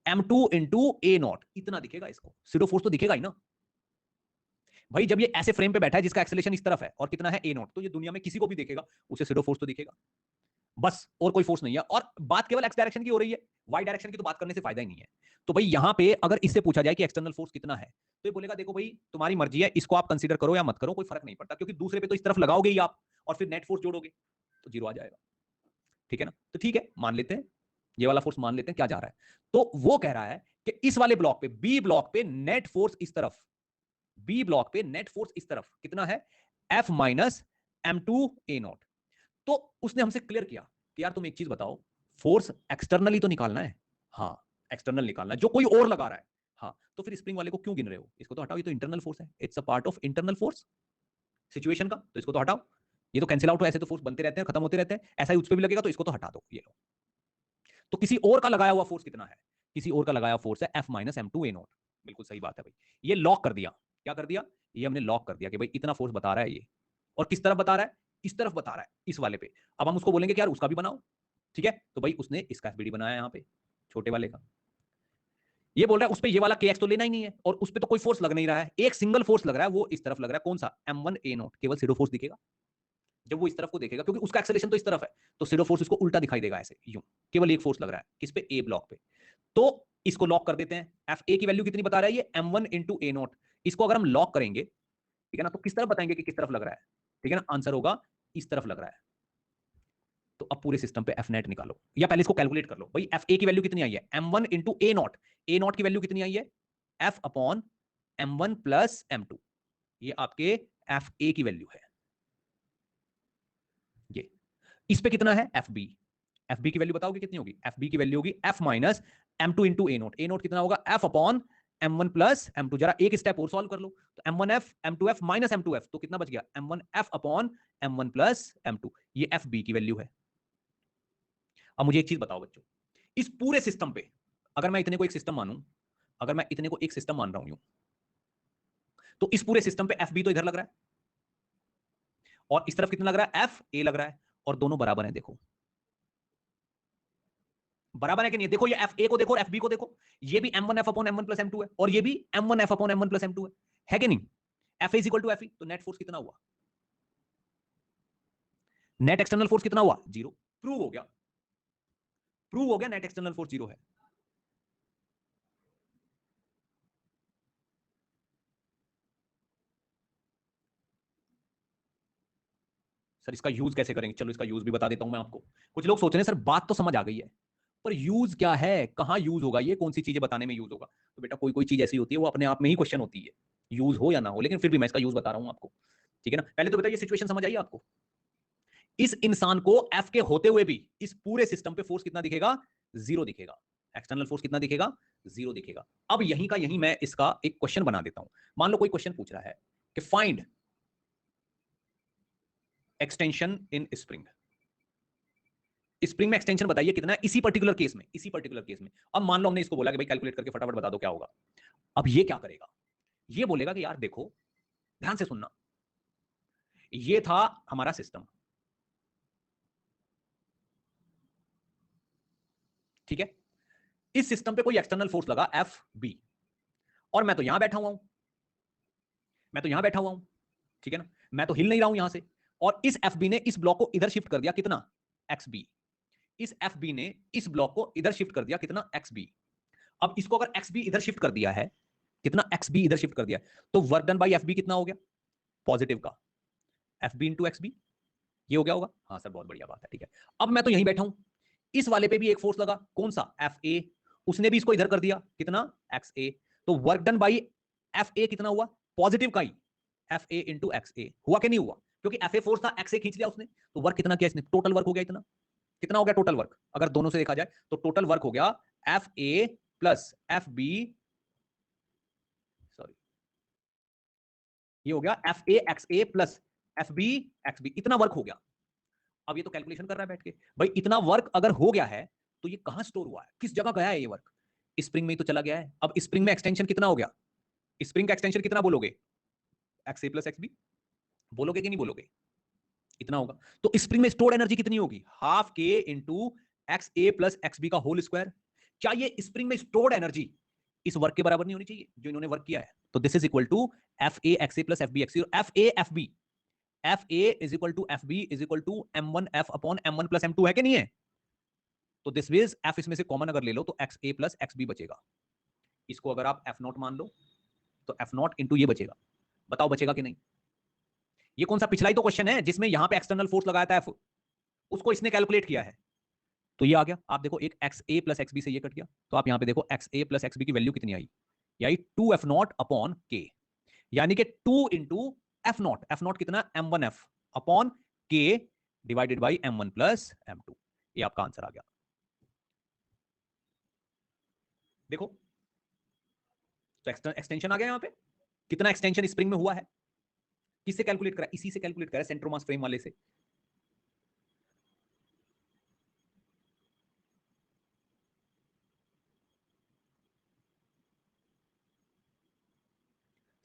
m2 इंटू ए नॉट, इतना दिखेगा इसको, सीडो फोर्स तो दिखेगा ही ना भाई। जब ये ऐसे फ्रेम पे बैठा है जिसका एक्सेलरेशन इस तरफ है और कितना है ए नॉट, तो ये दुनिया में किसी को भी देखेगा, उसे सीडो फोर्स तो दिखेगा, बस और कोई फोर्स नहीं है। और बात केवल एक्स डायरेक्शन की हो रही है, वाई डायरेक्शन की तो बात करने से फायदा ही नहीं है। तो भाई यहां पे अगर इससे पूछा जाए कि एक्सटर्नल फोर्स कितना है, तो ये बोलेगा देखो भाई तुम्हारी मर्जी है, इसको आप कंसीडर करो या मत करो, कोई फर्क नहीं पड़ता, क्योंकि दूसरे पे तो इस तरफ लगाओगे ही आप और फिर नेट फोर्स जोड़ोगे तो जीरो आ जाएगा, ठीक है ना। तो ठीक है मान लेते हैं, ये वाला फोर्स मान लेते हैं क्या जा रहा है, तो वो कह रहा है कि इस वाले ब्लॉक पे, बी ब्लॉक पे नेट फोर्स इस तरफ, बी ब्लॉक पे नेट फोर्स इस तरफ कितना है, F minus m2 A not. तो उसने हमसे क्लियर किया कि यार तुम एक चीज बताओ, फोर्स एक्सटर्नली तो निकालना है, हाँ एक्सटर्नल निकालना है जो कोई और लगा रहा है, हाँ तो फिर स्प्रिंग वाले को क्यों गिन रहे हो, इसको तो हटाओ, ये तो इंटरनल फोर्स है, it's a part of internal force situation का, तो इसको तो हटाओ, ये तो कैंसिल आउट हो, ऐसे तो फोर्स बनते रहते हैं खत्म होते रहते हैं, ऐसा ही उस पर भी लगेगा, तो इसको तो हटा दो, ये लो। तो किसी और का लगाया हुआ फोर्स कितना है, किसी और का लगाया फोर्स है F minus m2 A not, बिल्कुल सही बात है भाई, ये लॉक कर दिया, क्या कर दिया, ये हमने लॉक कर दिया कि भाई इतना फोर्स बता रहा है ये, और किस तरफ बता रहा है, इस तरफ बता रहा है, इस वाले पे। अब हम उसको बोलेंगे कि यार उसका भी बनाओ, ठीक है, तो भाई उसने इसका एफबीडी बनाया यहाँ पे छोटे वाले का, ये बोल रहा है उस पे ये वाला केएक्स तो लेना ही नहीं है, और उस पे तो कोई फोर्स लग नहीं रहा है, एक सिंगल फोर्स लग रहा है, वो इस तरफ लग रहा है, कौन सा, m1 ए नॉट, केवल सीडो फोर्स दिखेगा जब वो इस तरफ को देखेगा, क्योंकि उसका एक्सेलरेशन तो इस तरफ है, तो सीडो फोर्स उसको उल्टा दिखाई देगा ऐसे यूं, केवल एक फोर्स लग रहा है किस पे, ए ब्लॉक पे। तो इसको लॉक कर देते हैं, एफ ए की वैल्यू कितनी बता रहा है ये, m1 इंटू ए नॉट, इसको अगर हम लॉक करेंगे, ठीक है ना, तो किस तरफ बताएंगे कि किस तरफ लग रहा है, ठीक है ना, आंसर होगा इस तरफ लग रहा है। तो अब पूरे सिस्टम पे एफ नेट निकालो, या पहले इसको कैलकुलेट कर लो भाई, एफ ए की वैल्यू कितनी आई है, m1 into A not, A not की वैल्यू कितनी आई है, F upon m1 plus m2, ये आपके एफ ए की वैल्यू है, ये इस पे कितना है एफ बी, एफ बी की वैल्यू बताओगे कितनी होगी, एफ बी की वैल्यू होगी एफ माइनस m2 इंटू ए नोट, ए नोट कितना होगा F upon m1 plus m2, जरा एक स्टेप और सॉल्व कर लो, तो m1f m2f माइनस m2f, तो कितना बच गया, m1f upon m1 plus m2, ये एफ बी की वैल्यू है। अब मुझे एक चीज बताओ बच्चों, इस पूरे सिस्टम पे अगर मैं इतने को एक सिस्टम मानूं, अगर मैं इतने को एक सिस्टम मान रहा हूं यूं, तो इस पूरे सिस्टम पे एफ बी तो इधर लग रहा है और इस तरफ कितना लग रहा है, एफ ए लग रहा है, और दोनों बराबर हैं, देखो बराबर है कि नहीं, देखो ये एफ ए को देखो और एफ बी को देखो, ये भी m1 f upon m1 plus m2 है और ये भी m1 f upon m1 plus m2 है कि नहीं, F A is equal to F E, तो नेट फोर्स कितना हुआ, नेट एक्सटर्नल फोर्स कितना हुआ, जीरो, प्रूव हो गया, प्रूव हो गया, नेट एक्सटर्नल फोर्स जीरो है। सर इसका यूज कैसे करेंगे, चलो इसका यूज भी बता देता हूं मैं आपको। कुछ लोग सोच रहे हैं सर बात तो समझ आ गई है, पर यूज क्या है, कहां यूज होगा, ये कौन सी चीजें बताने में यूज होगा, तो बेटा कोई कोई चीज ऐसी होती है वो अपने आप में ही क्वेश्चन होती है, यूज हो या ना हो, लेकिन फिर भी मैं इसका यूज बता रहा हूं आपको, ठीक है ना। पहले तो बताइए सिचुएशन समझ आई आपको, इस इंसान को एफ के होते हुए भी इस पूरे सिस्टम पे फोर्स कितना दिखेगा, जीरो दिखेगा, एक्सटर्नल फोर्स कितना दिखेगा, 0 दिखेगा। अब यहीं का यहीं मैं इसका एक क्वेश्चन बना देता हूं। मान लो कोई क्वेश्चन पूछ रहा है कि find extension in spring. Spring में एक्सटेंशन बताइए कितना है इसी पर्टिकुलर केस में, इसी पर्टिकुलर केस में। अब मान लो हमने इसको बोला कि भाई कैलकुलेट करके फटाफट बता दो क्या होगा। अब ये क्या करेगा, ये बोलेगा कि यार देखो, ध्यान से सुनना, ये था हमारा सिस्टम, ठीक है। इस सिस्टम पे कोई एक्सटर्नल फोर्स लगा एफ बी, और मैं तो यहां बैठा हुआ हूं, मैं तो यहां बैठा हुआ हूं, ठीक है ना, मैं तो हिल नहीं रहा हूं यहां से। और इस एफ बी ने इस ब्लॉक को इधर शिफ्ट कर दिया कितना, एक्स बी। इस एफ बी ने इस ब्लॉक को इधर शिफ्ट कर दिया कितना, एक्स बी। अब इसको अगर एक्स बी इधर शिफ्ट कर दिया है, कितना, एक्स बी इधर शिफ्ट कर दिया, तो work done by F B कितना हो गया, पॉजिटिव का, F B into X B, ये हो गया होगा। हाँ सर बहुत बढ़िया बात है, ठीक है। अब मैं तो यहीं बैठा हूं, इस वाले पे भी एक फोर्स लगा, कौन सा, एफ ए, उसने भी इसको इधर कर दिया कितना, एक्स ए। तो work done by F A कितना हुआ, पॉजिटिव का ही, एफ ए इंटू एक्स ए। हुआ कि नहीं हुआ, क्योंकि एफ ए फोर्स था, एक्स ए खींच लिया उसने, तो वर्क कितना किया इसने, टोटल वर्क हो गया इतना। कितना हो गया टोटल वर्क, अगर दोनों से देखा जाए तो टोटल वर्क हो गया F A plus F B, sorry, ये हो गया F A X A plus F B X B, इतना वर्क हो गया। अब ये तो कैलकुलेशन कर रहा है बैठ के, भाई इतना वर्क अगर हो गया है तो ये कहां स्टोर हुआ है, किस जगह गया है ये वर्क, स्प्रिंग में ही तो चला गया है। अब स्प्रिंग में एक्सटेंशन कितना हो गया, स्प्रिंग का एक्सटेंशन कितना बोलोगे, x A plus X B, बोलोगे कि नहीं बोलोगे, इतना होगा। तो स्प्रिंग में स्टोर्ड एनर्जी कितनी होगी, हाफ के into x A plus X B का होल स्क्वायर। क्या ये स्प्रिंग में स्टोर्ड एनर्जी इस वर्क के बराबर नहीं होनी चाहिए जो इन्होंने वर्क किया है, तो this is equal to F A X A plus F B X, F A F B, F A is equal to F B is equal to M one F upon M one plus M two, है कि नहीं है। तो this means F इसमें से common अगर ले लो तो x A plus X B बचेगा, इसको अगर आप एफ नॉट मान लो तो एफ नॉट इंटू ये बचेगा, बताओ बचेगा कि नहीं। ये कौन सा पिछला ही तो क्वेश्चन है जिसमें यहां पे एक्सटर्नल फोर्स लगाया था एफ, उसको इसने कैलकुलेट किया है, तो ये आ गया। आप देखो एक X A plus X B से ये कट गया, तो आप यहां पे देखो X A plus X B की वैल्यू कितनी आई, ये आई two F naught upon K, यानी कि टू इंटू एफ नॉट कितना, M one F upon K divided by M one plus M two, ये आपका आंसर आ गया। देखो तो एक्सटेंशन आ गया यहां पे, कितना एक्सटेंशन स्प्रिंग में हुआ है, किससे कैलकुलेट करा, इसी से कैलकुलेट करा, सेंट्रोमास फ्रेम वाले से।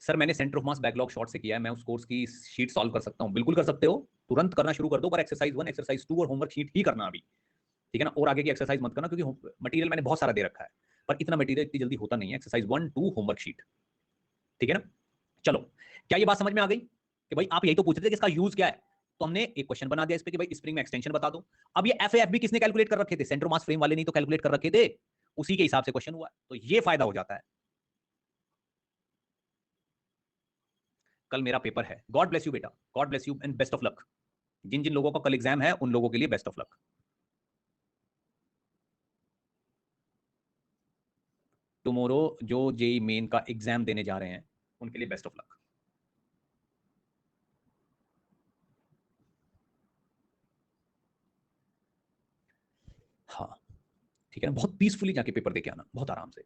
सर मैंने centre of mass backlog short से किया है, मैं उस कोर्स की शीट सॉल्व कर सकता हूं, बिल्कुल कर सकते हो, तुरंत करना शुरू कर दो, पर एक्सरसाइज 1 एक्सरसाइज 2 और होमवर्क शीट ही करना अभी, ठीक है ना, और आगे की एक्सरसाइज मत करना क्योंकि मटेरियल मैंने बहुत सारा दे रखा है, पर इतना मटेरियल इतनी जल्दी होता नहीं है, एक्सरसाइज 1 2 होमवर्क शीट, ठीक है ना। चलो, क्या ये बात समझ में आ गई कि भाई आप यही तो पूछ रहे थे कि इसका यूज क्या है, तो हमने एक क्वेश्चन बना दिया इस पे कि भाई स्प्रिंग में एक्सटेंशन बता दो। अब ये एफ बी किसने कैलकुलेट कर रखे थे, सेंटर मास फ्रेम वाले नहीं तो कैलकुलेट कर रखे थे, उसी के हिसाब से क्वेश्चन हुआ, तो ये फायदा हो जाता है। कल मेरा पेपर है, गॉड ब्लेस यू बेटा, God bless you and best of luck. जिन जिन लोगों का कल एग्जाम है उन लोगों के लिए बेस्ट ऑफ लक। टुमारो जो जेई मेन का एग्जाम देने जा रहे हैं उनके लिए बेस्ट ऑफ लक। हाँ ठीक है ना, बहुत पीसफुली जाके पेपर देके आना, बहुत आराम से।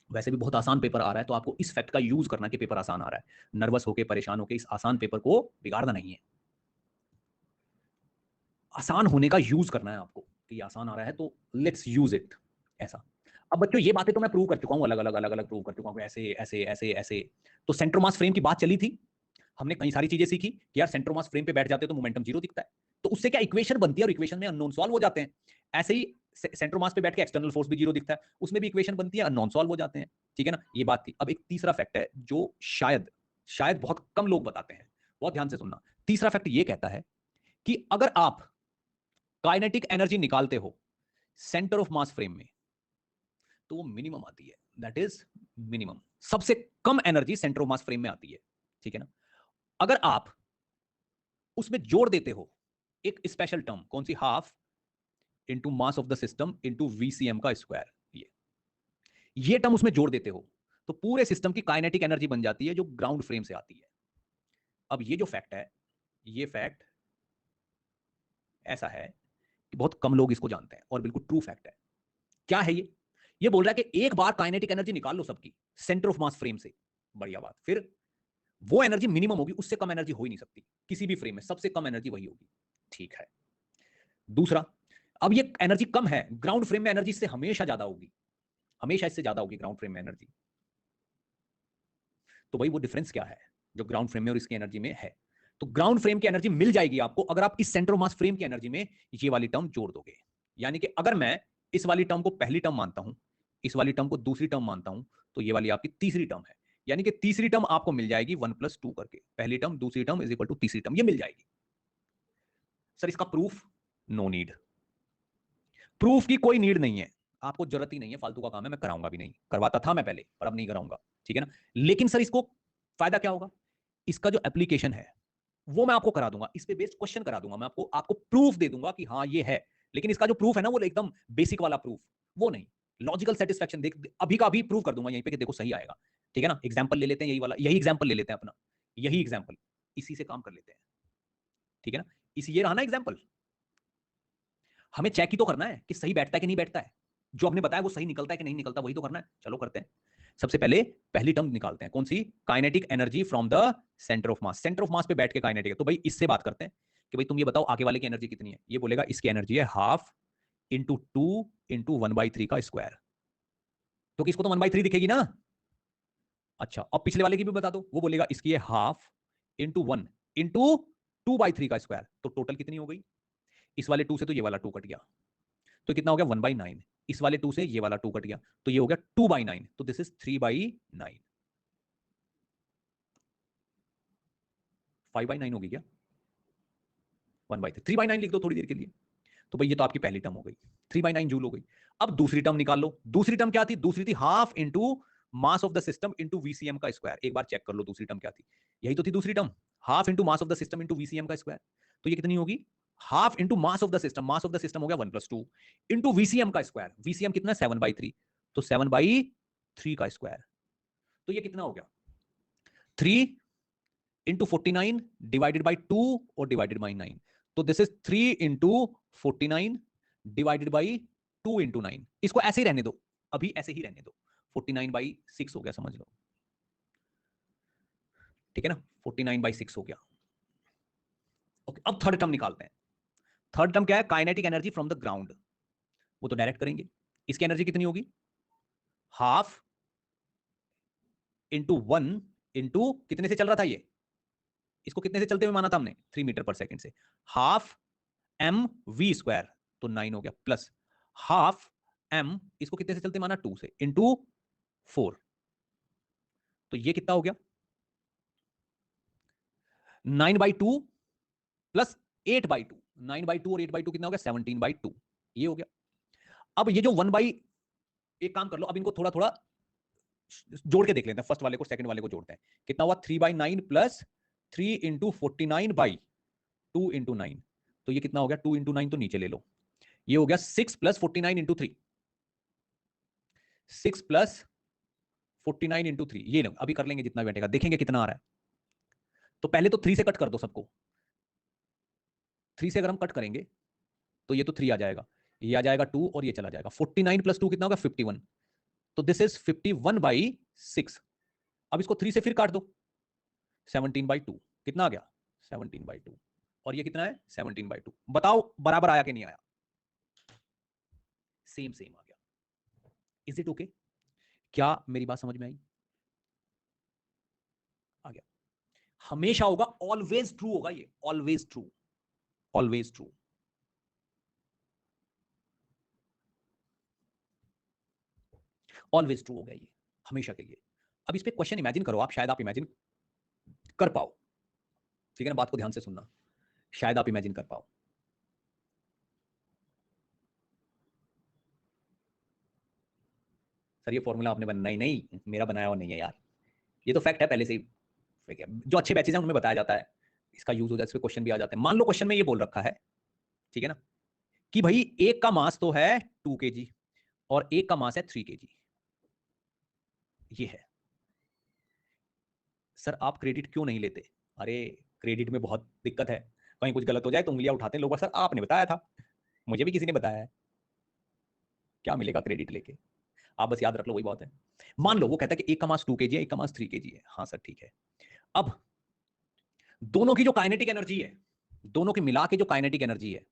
वैसे भी बहुत आसान पेपर आ रहा है, तो आपको इस फैक्ट का यूज करना कि पेपर आसान आ रहा है, नर्वस होके परेशान होके इस आसान पेपर को बिगाड़ना नहीं है, आसान होने का यूज करना है आपको कि आसान आ रहा है तो लेट्स यूज इट, ऐसा। अब बच्चों ये बातें तो मैं प्रूव कर चुका हूं, अलग अलग प्रूव कर चुका हूं, ऐसे ऐसे ऐसे ऐसे। तो सेंटर मास फ्रेम की बात चली थी, हमने कई सारी चीजें सीखी कि यार सेंटर मास फ्रेम पे बैठ जाते हैं तो मोमेंटम जीरो दिखता है, तो उससे क्या इक्वेशन बनती है और इक्वेशन में अननोन सॉल्व हो जाते हैं। ऐसे ही सेंटर मास पे बैठ के एक्सटर्नल फोर्स भी जीरो दिखता है, उसमें भी इक्वेशन बनती है, अननोन सॉल्व हो जाते हैं, ठीक है ना, ये बात थी। अब एक तीसरा फैक्ट है जो शायद शायद बहुत कम लोग बताते हैं, बहुत ध्यान से सुनना। तीसरा फैक्ट ये कहता है कि अगर आप काइनेटिक एनर्जी निकालते हो सेंटर ऑफ मास फ्रेम में तो वो मिनिमम आती है, दैट इज मिनिमम, सबसे कम energy centre of mass frame में आती है, ठीक है ना। अगर आप उसमें जोड़ देते हो एक स्पेशल टर्म, कौन सी, half into mass of the system into VCM का स्क्वायर, ये टर्म उसमें जोड़ देते हो तो पूरे सिस्टम की काइनेटिक एनर्जी बन जाती है जो ग्राउंड फ्रेम से आती है। अब ये जो फैक्ट है, ये फैक्ट ऐसा है कि बहुत कम लोग इसको जानते हैं और बिल्कुल ट्रू फैक्ट है। क्या है ये, ये बोल रहा है कि एक बार काइनेटिक एनर्जी निकाल लो सबकी सेंटर ऑफ मास फ्रेम से, बढ़िया बात, फिर वो एनर्जी मिनिमम होगी, उससे कम एनर्जी हो ही नहीं सकती किसी भी फ्रेम में, सबसे कम एनर्जी वही होगी। ठीक है। दूसरा, अब ये एनर्जी कम है, ग्राउंड फ्रेम में एनर्जी इससे हमेशा ज्यादा होगी, हमेशा इससे ज्यादा होगी ग्राउंड फ्रेम में एनर्जी। तो भाई वो डिफरेंस क्या है जो ग्राउंड फ्रेम में और इसकी एनर्जी में है? तो ग्राउंड फ्रेम की एनर्जी मिल जाएगी आपको अगर आप इस सेंटर ऑफ मास फ्रेम की एनर्जी में ये वाली टर्म जोड़ दोगे। यानी कि अगर मैं इस वाली टर्म को पहली टर्म मानता हूं, इस वाली टर्म को दूसरी टर्म मानता हूं, तो ये वाली आपकी तीसरी टर्म है। यानी कि तीसरी टर्म आपको मिल जाएगी 1+2 करके, पहली टर्म दूसरी टर्म इज इक्वल टू तीसरी टर्म, ये मिल जाएगी। सर इसका प्रूफ? नो नीड, प्रूफ की कोई नीड नहीं है, आपको जरूरत ही नहीं है, फालतू का काम है, मैं कराऊंगा भी नहीं, करवाता था मैं पहले पर अब नहीं कराऊंगा, ठीक है ना। लेकिन सर इसको फायदा क्या होगा, इसका जो एप्लीकेशन है वो मैं आपको करा दूंगा, इस पे बेस्ड क्वेश्चन करा दूंगा, मैं आपको आपको प्रूफ दे दूंगा कि हाँ ये है। लेकिन इसका जो प्रूफ है ना वो एकदम बेसिक वाला प्रूफ, वो नहीं, लॉजिकल सेटिस्फैक्शन देख अभी का अभी प्रूफ कर दूंगा यहीं पे कि देखो सही आएगा, ठीक है ना। एग्जांपल ले लेते हैं, यही वाला, यही एग्जांपल ले लेते हैं अपना, यही एग्जांपल, इसी से काम कर लेते हैं, ठीक है ना। इसी ये रहा ना एग्जांपल, हमें चेक ही तो करना है कि सही बैठता है कि नहीं बैठता है, जो आपने बताया वो सही निकलता है कि नहीं निकलता, वही तो करना है। चलो करते हैं। सबसे पहले पहली टर्म निकालते हैं, कौन सी? Kinetic energy from the centre of mass, centre of mass पे बैठ के काइनेटिक है, तो भाई इससे बात करते हैं कि भाई तुम ये बताओ आगे वाले की एनर्जी कितनी है। ये बोलेगा इसकी एनर्जी है हाफ इंटू 2 इंटू 1/3 का स्क्वायर, तो किसको तो 1/3 दिखेगी ना। अच्छा, अब पिछले वाले की भी बता दो, वो बोलेगा इसकी है हाफ इंटू 1 इंटू 2/3 का स्क्वायर, तो टोटल कितनी हो गई? इस वाले 2 से तो ये वाला 2 कट गया, तो कितना हो गया 1/9। इस वाले 2 से ये वाला 2 कट गया, तो ये हो गया 2/9, तो दिस इज 3/9। 5/9 होगी क्या? 1/3, 3/9 लिख दो थोड़ी देर के लिए। तो भाई ये तो आपकी पहली टर्म हो गई, 3/9 जूल हो गई। अब दूसरी टर्म निकाल लो, दूसरी टर्म क्या थी? दूसरी थी half into mass of the system into VCM का स्क्वायर। एक बार चेक कर लो दूसरी टर्म क्या थी, यही तो थी दूसरी term, half into mass of the system into VCM का स्क्वायर। तो ये कितनी होगी? Half into mass of the system, mass of the system हो गया 1+2 इंटू वीसीएम का स्क्वायर, वीसीएम कितना है 7/3, तो 7/3 का स्क्वायर। तो ये कितना हो गया? 3 इंटू 49 डिवाइडेड बाई 2 और डिवाइडेड बाई 9, तो this is 3 into 49 divided by 2 into 9। इसको ऐसे ही रहने दो, अभी ऐसे ही रहने दो, 49/6 हो गया, समझ लो, ठीक है ना, 49/6 हो गया। ओके, अब थर्ड टर्म निकालते हैं। थर्ड टर्म क्या है? Kinetic energy from the ground, वो तो डायरेक्ट करेंगे। इसकी एनर्जी कितनी होगी? हाफ इंटू 1 इंटू कितने से चल रहा था ये, इसको कितने से चलते हुए माना था हमने? 3 मीटर पर सेकंड से, हाफ एम वी स्क्वायर, तो 9 हो गया, प्लस हाफ एम, इसको कितने से चलते माना? 2 से, इंटू 4, तो ये कितना हो गया? 9/2 प्लस 8/2, 9/2 और 8/2 कितना हो गया? 17/2, ये हो गया। अब ये जो 1 एक काम कर लो, अब इनको थोड़ा थोड़ा जोड़ के देख लेते हैं, फर्स्ट वाले को सेकंड वाले को जोड़ते हैं। कितना हुआ? 3/9 प्लस 3 इंटू 49/2 इंटू 9, तो ये कितना हो गया? 2 इंटू 9 तो नीचे ले लो, ये हो गया 6 प्लस 49 इंटू 3, 6 प्लस 49 इंटू 3, ये लो, अभी कर लेंगे जितना बैठेगा, देखेंगे कितना आ रहा है। तो पहले तो 3 से कट कर दो सबको, 3 से अगर हम कट करेंगे तो ये तो 3 आ जाएगा, ये आ जाएगा 2 और ये चला जाएगा, 49 प्लस 2 कितना होगा? 51, तो दिस इज 51/6। अब इसको 3 से फिर काट दो, 17/2, कितना आ गया? 17/2, और ये कितना है? 17/2। बताओ बराबर आया कि नहीं आया? सेम सेम आ गया। Is it okay? क्या मेरी बात समझ में आई? आ गया। हमेशा होगा, ऑलवेज ट्रू होगा ये, always true, always true. Always true हो गया ये, हमेशा के लिए। अब इस पे क्वेश्चन इमेजिन करो आप, शायद आप इमेजिन कर पाओ, ठीक है ना, बात को ध्यान से सुनना, शायद आप इमेजिन कर पाओ। सर ये फॉर्मूला आपने बनाया? नहीं, मेरा बनाया हुआ नहीं है यार, ये तो फैक्ट है, पहले से ही फेक है, जो अच्छे बैचेज हैं उनमें बताया जाता है, इसका यूज होता है, इस पे क्वेश्चन भी आ जाते हैं। मान लो क्वेश्चन में ये बोल रखा है, ठीक है ना, कि भाई एक का मास तो है 2 kg और एक का मास है 3 kg, ये है। सर आप क्रेडिट क्यों नहीं लेते? अरे क्रेडिट में बहुत दिक्कत है, कहीं कुछ गलत हो जाए तो उंगलियां उठाते हैं लोग, सर आपने बताया था, मुझे भी किसी ने बताया है, क्या मिलेगा क्रेडिट लेके? आप बस याद रख लो, वही बात है। मान लो वो कहता है कि एक का मास 2 kg है, एक का मास 3 kg है। हाँ सर ठीक है। अब दोनों की जो काइनेटिक एनर्जी है, दोनों के मिला के जो काइनेटिक एनर्जी है,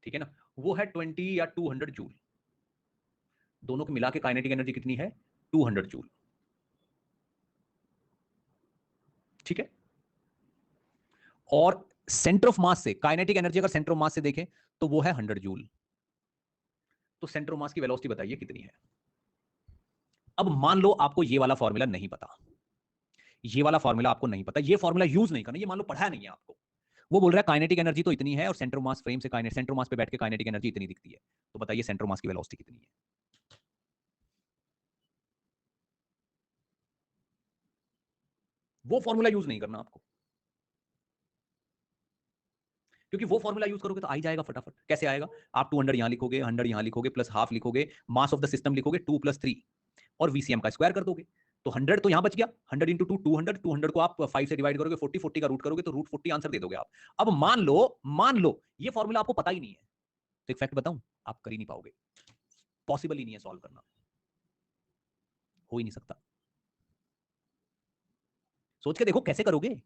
ठीक है ना, वो है 20 या 200 जूल। दोनों के मिला के काइनेटिक एनर्जी कितनी है? 200 जूल। ठीक है। और सेंटर ऑफ मास से काइनेटिक एनर्जी अगर सेंटर ऑफ मास से देखें तो वो है 100 जूल। तो सेंटर ऑफ मास की वेलोसिटी बताइए कितनी है? अब मान लो आपको ये वाला फॉर्मूला नहीं पता, ये वाला फॉर्मूला आपको नहीं पता, ये फॉर्मूला यूज नहीं करना, ये मान लो पढ़ा नहीं है आपको। वो बोल रहा है काइनेटिक एनर्जी तो इतनी है और सेंटर मास फ्रेम से सेंटर मास पे बैठ के काइनेटिक एनर्जी इतनी दिखती है। तो बताइए सेंटर मास की वेलोसिटी कितनी है? वो फॉर्मूला यूज नहीं करना आपको, क्योंकि वो फॉर्मूला यूज करोगे तो आ ही जाएगा फटाफट। कैसे आएगा? आप 200 यहां लिखोगे, 100 यहां लिखोगे, प्लस हाफ लिखोगे, मास ऑफ द सिस्टम लिखोगे 2 + 3 और वीसीएम का स्क्वायर कर दोगे। तो 100 तो यहां बच गया, 100 × 2 200, 200 को आप 5 से डिवाइड करोगे, 40, 40 का रूट करोगे तो रूट 40 आंसर दे दोगे आप। अब मान लो ये फॉर्मूला आपको पता ही नहीं है, तो एक फैक्ट बताऊं, आप कर ही नहीं पाओगे। पॉसिबल ही नहीं है सॉल्व करना, हो ही नहीं सकता। सोच के देखो कैसे करोगे।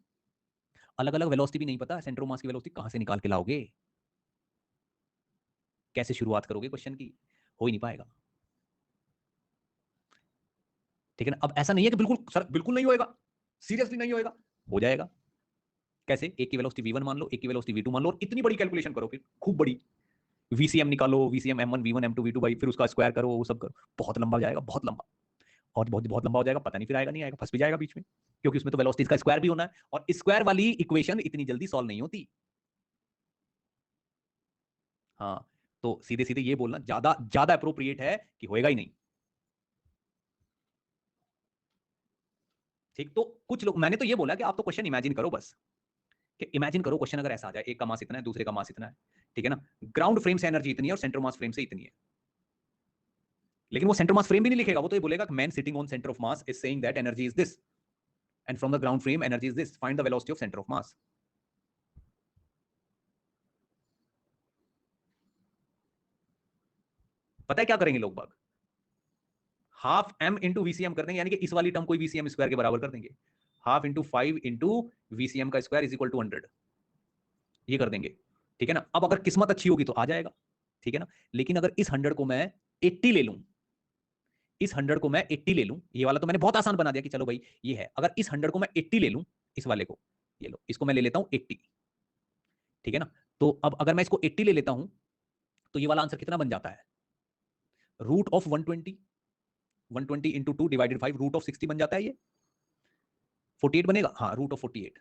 अलग अलग वेलोसिटी भी नहीं पता, सेंटर ऑफ मास की वेलोसिटी कहां से निकाल के लाओगे? कैसे शुरुआत करोगे क्वेश्चन की? हो ही नहीं पाएगा। ठीक है ना। अब ऐसा नहीं है कि बिल्कुल सर बिल्कुल नहीं होएगा, सीरियसली नहीं होएगा, हो जाएगा। कैसे? एक की वेलोसिटी v1 मान लो, एक की वेलोसिटी v2 मान लो, और इतनी बड़ी कैलकुलेशन करो, फिर खूब बड़ी वीसीएम निकालो, VCM m1 v1 m2 v2 भाई, फिर उसका स्क्वायर करो, वो सब करो, बहुत लंबा हो जाएगा, बहुत लंबा। और बहुत बहुत लंबा हो जाएगा, पता नहीं फिर आएगा नहीं आएगा, फंस भी जाएगा बीच में, क्योंकि उसमें तो वेलोसिटी का स्क्वायर भी होना है, और स्क्वायर वाली इक्वेशन इतनी जल्दी सॉल्व नहीं होती। हाँ, तो सीधे सीधे ये बोलना ज्यादा ज्यादा अप्रोप्रिएट है कि होएगा ही नहीं। ठीक, तो कुछ लोग, मैंने तो ये बोला कि आप तो क्वेश्चन इमेजिन करो बस, कि इमेजिन करो क्वेश्चन अगर ऐसा आ जाए, एक का मास इतना है, दूसरे का मास इतना है, ठीक है ना, ग्राउंड फ्रेम से एनर्जी इतनी है और सेंटर मास फ्रेम से इतनी है। लेकिन वो सेंटर मास फ्रेम भी नहीं लिखेगा, वो तो ये बोलेगा man sitting on centre of mass is saying that energy is this and from the ground frame energy is this, find the velocity of centre of मास। पता है क्या करेंगे लोग बाग? हाफ एम इंटू वीसीएम कर देंगे, यानी कि इस वाली टर्म को वीसीएम स्क्वायर के बराबर कर देंगे। हाफ इंटू 5 इंटू वीसीएम का स्क्वायर इज इक्वल टू 100, ये कर देंगे। ठीक है ना। अब अगर किस्मत अच्छी होगी तो आ जाएगा, ठीक है ना। लेकिन अगर इस 100 को मैं 80 ले लूं, इस 100 को मैं 80 ले लूं, ये वाला तो मैंने बहुत आसान बना दिया कि चलो भाई ये है, अगर इस 100 को मैं 80 ले लूं, इस वाले को, ये लो, इसको मैं ले लेता हूं 80, ठीक है ना। तो अब अगर मैं इसको 80 ले लेता हूं तो ये वाला आंसर कितना बन जाता है? Root of 120, 120 into 2 divided 5, root of 60 बन जाता है। ये 48 बनेगा, हाँ, रूट ऑफ 48,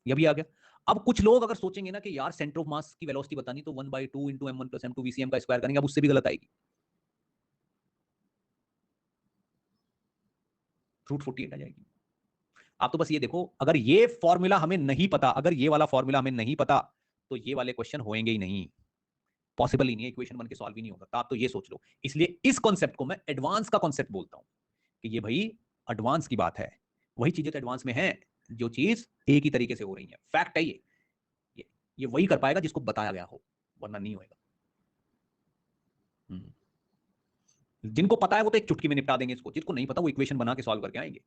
ये भी आ गया। अब कुछ लोग अगर सोचेंगे ना कि यार सेंटर ऑफ मास की वेलोसिटी बतानी, तो 1/2 इंटू m1 + m2 वीसीएम का स्क्वायर करेंगे, अब उससे भी गलत आएगी, √48 आ जाएगी। आप तो बस ये देखो, अगर ये फॉर्मूला हमें नहीं पता, अगर ये वाला फॉर्मूला हमें नहीं पता, तो ये वाले क्वेश्चन होंगे ही नहीं, पॉसिबल ही नहीं है, इक्वेशन बन के सॉल्व ही नहीं होगा। तो आप तो ये सोच लो, इसलिए इस कॉन्सेप्ट को मैं एडवांस का कॉन्सेप्ट बोलता हूं, कि ये भाई एडवांस की बात है। वही चीजें तो एडवांस में है जो चीज एक ही तरीके से हो रही है, फैक्ट है ये वही कर पाएगा जिसको बताया गया हो, वरना नहीं होएगा। जिनको पता है वो तो एक चुटकी में निपटा देंगे इसको, जिसको नहीं पता वो इक्वेशन बना के सॉल्व करके आएंगे।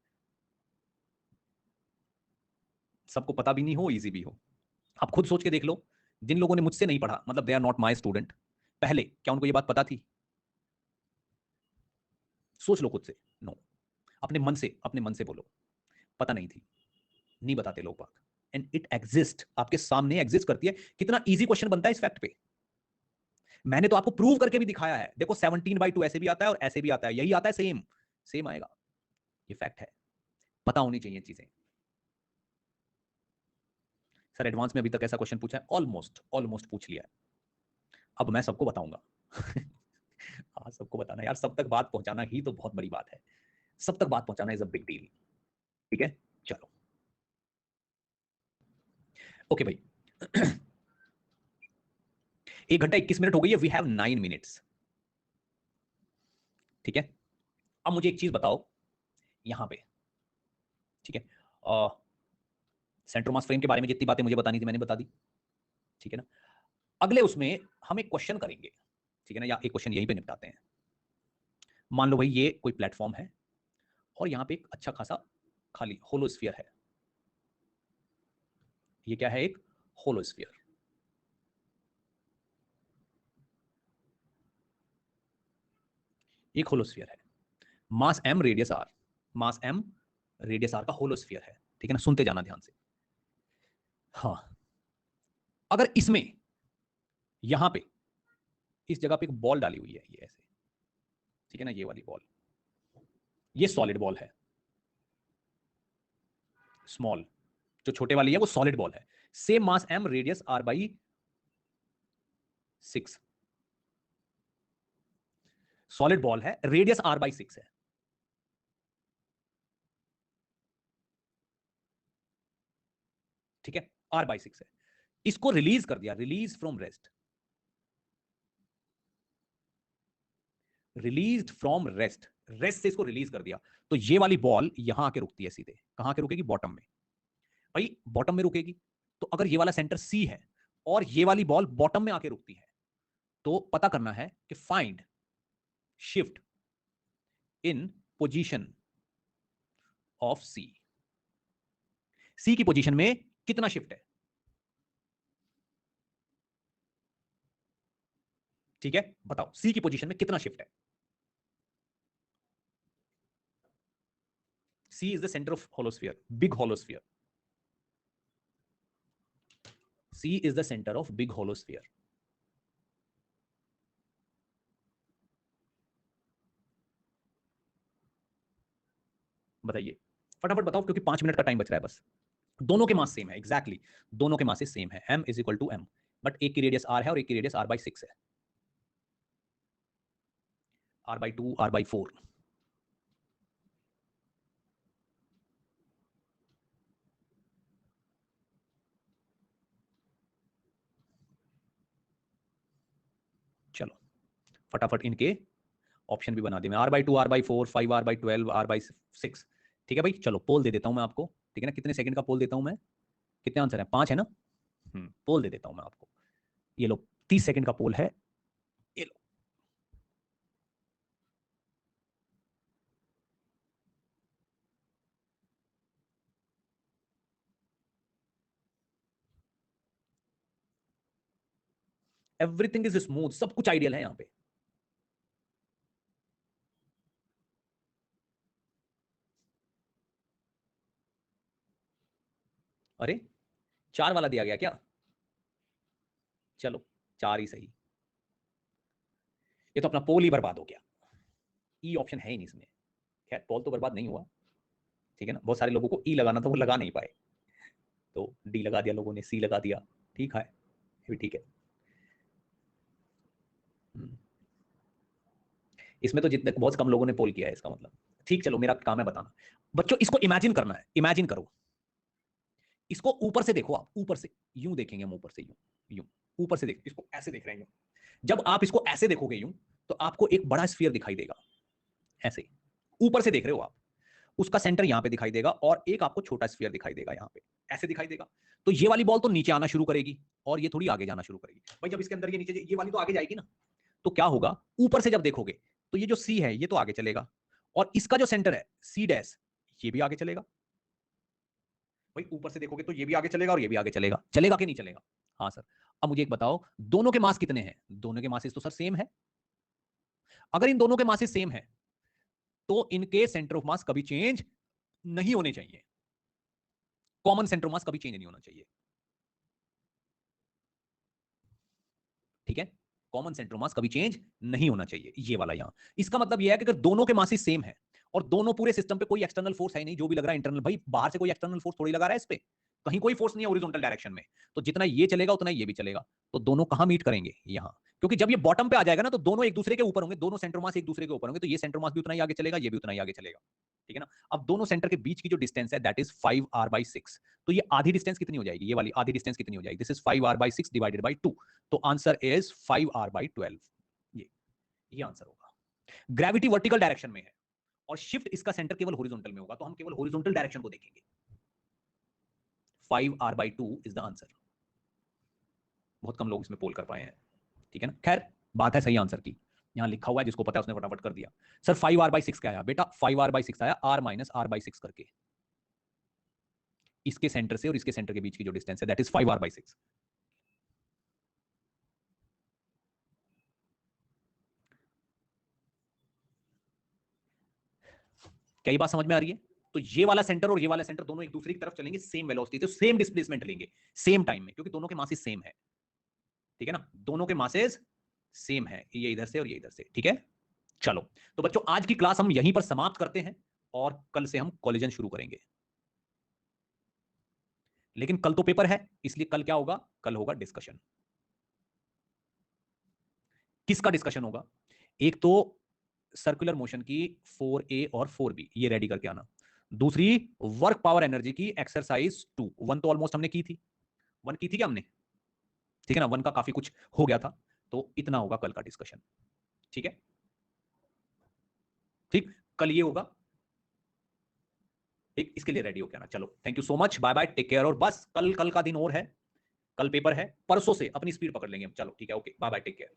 सबको पता भी नहीं हो, इजी भी हो। आप खुद सोच के देख लो, जिन लोगों ने मुझसे नहीं पढ़ा, मतलब they are not my student, पहले क्या उनको ये बात पता थी? सोच लो खुद से। नो, अपने मन से बोलो, पता नहीं थी। नहीं बताते लोग बात, एंड इट एग्जिस्ट, आपके सामने एग्जिस्ट करती है। कितना इजी क्वेश्चन बनता है इस फैक्ट पे, मैंने तो आपको प्रूव करके भी दिखाया है। देखो 17/2 ऐसे भी आता है और ऐसे भी आता है, यही आता है, सेम सेम आएगा। ये फैक्ट है, पता होनी चाहिए चीजें। सर एडवांस में अभी तक ऐसा क्वेश्चन पूछा है? ऑलमोस्ट ऑलमोस्ट पूछ लिया है। अब मैं सबको बताऊंगा। हाँ, सबको बताना यार, सब तक बात पहुंचाना ही तो बहुत बड़ी बात है। सब तक बात पहुंचाना इज अ बिग डील। ठीक है, चलो, ओके भाई। 1 घंटा 21 मिनट हो गई है, वी हैव 9 मिनट्स। ठीक है, अब मुझे एक चीज बताओ यहां पे, ठीक है, सेंटर मास फ्रेम के बारे में जितनी बातें मुझे बतानी थी मैंने बता दी, ठीक है ना। अगले उसमें हम एक क्वेश्चन करेंगे, ठीक है ना, या एक क्वेश्चन यहीं पे निपटाते हैं। मान लो भाई ये कोई प्लेटफॉर्म है और यहां पे एक अच्छा खासा खाली होलोस्फीयर है। ये क्या है? एक होलोस्फीयर। एक होलोस्फीयर है, मास m रेडियस r, मास m रेडियस r का होलोस्फीयर है, ठीक है ना। सुनते जाना ध्यान से। हाँ, अगर इसमें यहां पे इस जगह पे एक बॉल डाली हुई है, ये ऐसे, ठीक है ना, ये वाली बॉल, ये सॉलिड बॉल है। स्मॉल जो छोटे वाली है वो सॉलिड बॉल है, same mass m radius r by 6। Solid ball है, रेडियस r बाई 6 है, ठीक है, r बाई 6 है। इसको रिलीज कर दिया, release from rest, released from rest, rest से इसको रिलीज कर दिया, तो ये वाली बॉल यहां आके रुकती है सीधे। कहां आके रुकेगी? बॉटम में। भाई बॉटम में रुकेगी, तो अगर ये वाला सेंटर सी है और ये वाली बॉल बॉटम में आके रुकती है, तो पता करना है कि find shift in position of C. C की पोजीशन में कितना शिफ्ट है, ठीक है, बताओ सी की पोजीशन में कितना शिफ्ट है। C is the centre of hollow sphere, big hollow sphere. C is the centre of big hollow sphere. बताइए, फटाफट बताओ, क्योंकि 5 मिनट का टाइम बच रहा है बस। दोनों के मास सेम है, एग्जैक्टली exactly, दोनों के मासेस सेम है, m is equal to m, but एक की रेडियस r है और एक की रेडियस r बाई 6 है, r बाई 2, r बाई 4। चलो फटाफट इनके ऑप्शन भी बना दिए मैं, r/2, r/4, 5r/12, r/6। ठीक है भाई, चलो पोल दे देता हूं मैं आपको, ठीक है ना। कितने सेकंड का पोल देता हूं मैं? कितने आंसर है? 5 है ना। पोल दे देता हूं मैं आपको, ये लो 30 सेकंड का पोल है, ये लो। एवरीथिंग इज स्मूथ, सब कुछ आइडियल है यहां पे। अरे 4 वाला दिया गया क्या? चलो 4 ही सही। ये तो अपना पोल ही बर्बाद हो गया, ई ऑप्शन है ही नहीं इसमें। खैर पोल तो बर्बाद नहीं हुआ, ठीक है ना। बहुत सारे लोगों को ई लगाना था, वो लगा नहीं पाए, तो डी लगा दिया लोगों ने, सी लगा दिया, ठीक है, ये भी ठीक है। इसमें तो जितने बहुत कम लोगों ने पोल किया है, इसका मतलब। ठीक, चलो मेरा काम है बताना। बच्चों इसको इमेजिन करना है, इमेजिन करो। इसको ऊपर से देखो, आप ऊपर से यूं देखेंगे हम, ऊपर से यूं, यूं ऊपर से देख, इसको ऐसे देख रहे हैं यूं। जब आप इसको ऐसे देखोगे यूं, तो आपको एक बड़ा स्फीयर दिखाई देगा, ऐसे ऊपर से देख रहे हो आप। उसका सेंटर यहां पे दिखाई देगा और एक आपको छोटा स्फीयर दिखाई देगा यहां पे, ऐसे दिखाई देगा। तो ये वाली बॉल तो नीचे आना शुरू करेगी और ये थोड़ी आगे जाना शुरू करेगी। भाई जब इसके अंदर ये नीचे, ये वाली तो आगे जाएगी ना, तो क्या होगा, ऊपर से जब देखोगे तो ये जो सी है ये तो आगे चलेगा, और इसका जो सेंटर है सी डैश, ये भी आगे चलेगा। भाई ऊपर से देखोगे तो ये भी आगे चलेगा और ये भी आगे चलेगा, चलेगा कि नहीं चलेगा? हाँ सर। अब मुझे एक बताओ, दोनों के मास कितने हैं? दोनों के मासेस तो सर सेम है। अगर इन दोनों के मासेस सेम है, तो इनके सेंटर ऑफ मास कभी चेंज नहीं होने चाहिए। कॉमन सेंटर ऑफ मास कभी चेंज नहीं होना चाहिए, ठीक है। कॉमन सेंटर ऑफ मास कभी चेंज नहीं होना चाहिए, ये वाला यहां। इसका मतलब यह है कि अगर दोनों के मासेस सेम है और दोनों पूरे सिस्टम पे कोई एक्सटर्नल फोर्स है नहीं, जो भी लग रहा है इंटरनल, भाई बाहर से कोई एक्सटर्नल फोर्स थोड़ी लगा रहा है इस पे, कहीं कोई फोर्स नहीं है हॉरिजॉन्टल डायरेक्शन में, तो जितना ये चलेगा उतना ये भी चलेगा। तो दोनों कहां मीट करेंगे? यहां। क्योंकि जब ये बॉटम पे आ जाएगा ना, तो दोनों एक दूसरे के ऊपर होंगे, दोनों सेंटर मास एक दूसरे के ऊपर होंगे, तो ये सेंटर मास भी उतना ही आगे चलेगा, ये भी उतना ही आगे चलेगा, ठीक है ना। अब दोनों सेंटर के बीच की जो डिस्टेंस है दैट इज 5r/6। तो ये आधी डिस्टेंस कितनी हो जाएगी? ये वाली आधी डिस्टेंस कितनी हो जाएगी? This is 5r/6 divided by 2, तो आंसर इज 5r/12। ये आंसर होगा। ग्रेविटी वर्टिकल डायरेक्शन में है और शिफ्ट इसका सेंटर केवल हॉरिजॉन्टल में होगा, तो हम केवल हॉरिजॉन्टल डायरेक्शन को देखेंगे। 5r/2 is the answer. बहुत कम लोग इसमें पोल कर पाए हैं, ठीक है ना। खैर बात है सही आंसर की, यहां लिखा हुआ है, जिसको पता है उसने फटाफट कर दिया। सर 5r/6 क्या आया बेटा? 5r/6 आया r - r/6 करके, इसके सेंटर से और इसके सेंटर के बीच की जो डिस्टेंस है दैट इज 5r/6। क्या ये बात समझ में आ रही है? तो ये वाला सेंटर और ये वाला सेंटर दोनों एक दूसरे की तरफ चलेंगे सेम वेलोसिटी से, सेम डिस्प्लेसमेंट लेंगे सेम टाइम में, क्योंकि दोनों के मासेस सेम है, ठीक है ना, दोनों के मासेस सेम है, ये इधर से और ये इधर से, ठीक है। चलो तो बच्चों आज की क्लास हम यहीं पर समाप्त करते हैं और कल से हम कॉलिजन शुरू करेंगे। लेकिन कल तो पेपर है, इसलिए कल क्या होगा? कल होगा डिस्कशन। किसका डिस्कशन होगा? एक तो सर्कुलर मोशन की 4A और 4B, ये रेडी करके आना। दूसरी वर्क पावर एनर्जी की एक्सरसाइज 2, 1 तो ऑलमोस्ट हमने की थी, 1 की थी क्या हमने, ठीक है ना, 1 का काफी कुछ हो गया था, तो इतना होगा कल का डिस्कशन, ठीक है। ठीक, कल ये होगा, ठीक, इसके लिए रेडी हो क्या ना। चलो thank you so much, bye bye, take care. और बस कल का दिन और है, कल पेपर है, परसों से अपनी स्पीड पकड़ लेंगे हम। चलो ठीक है, okay, bye bye, take care.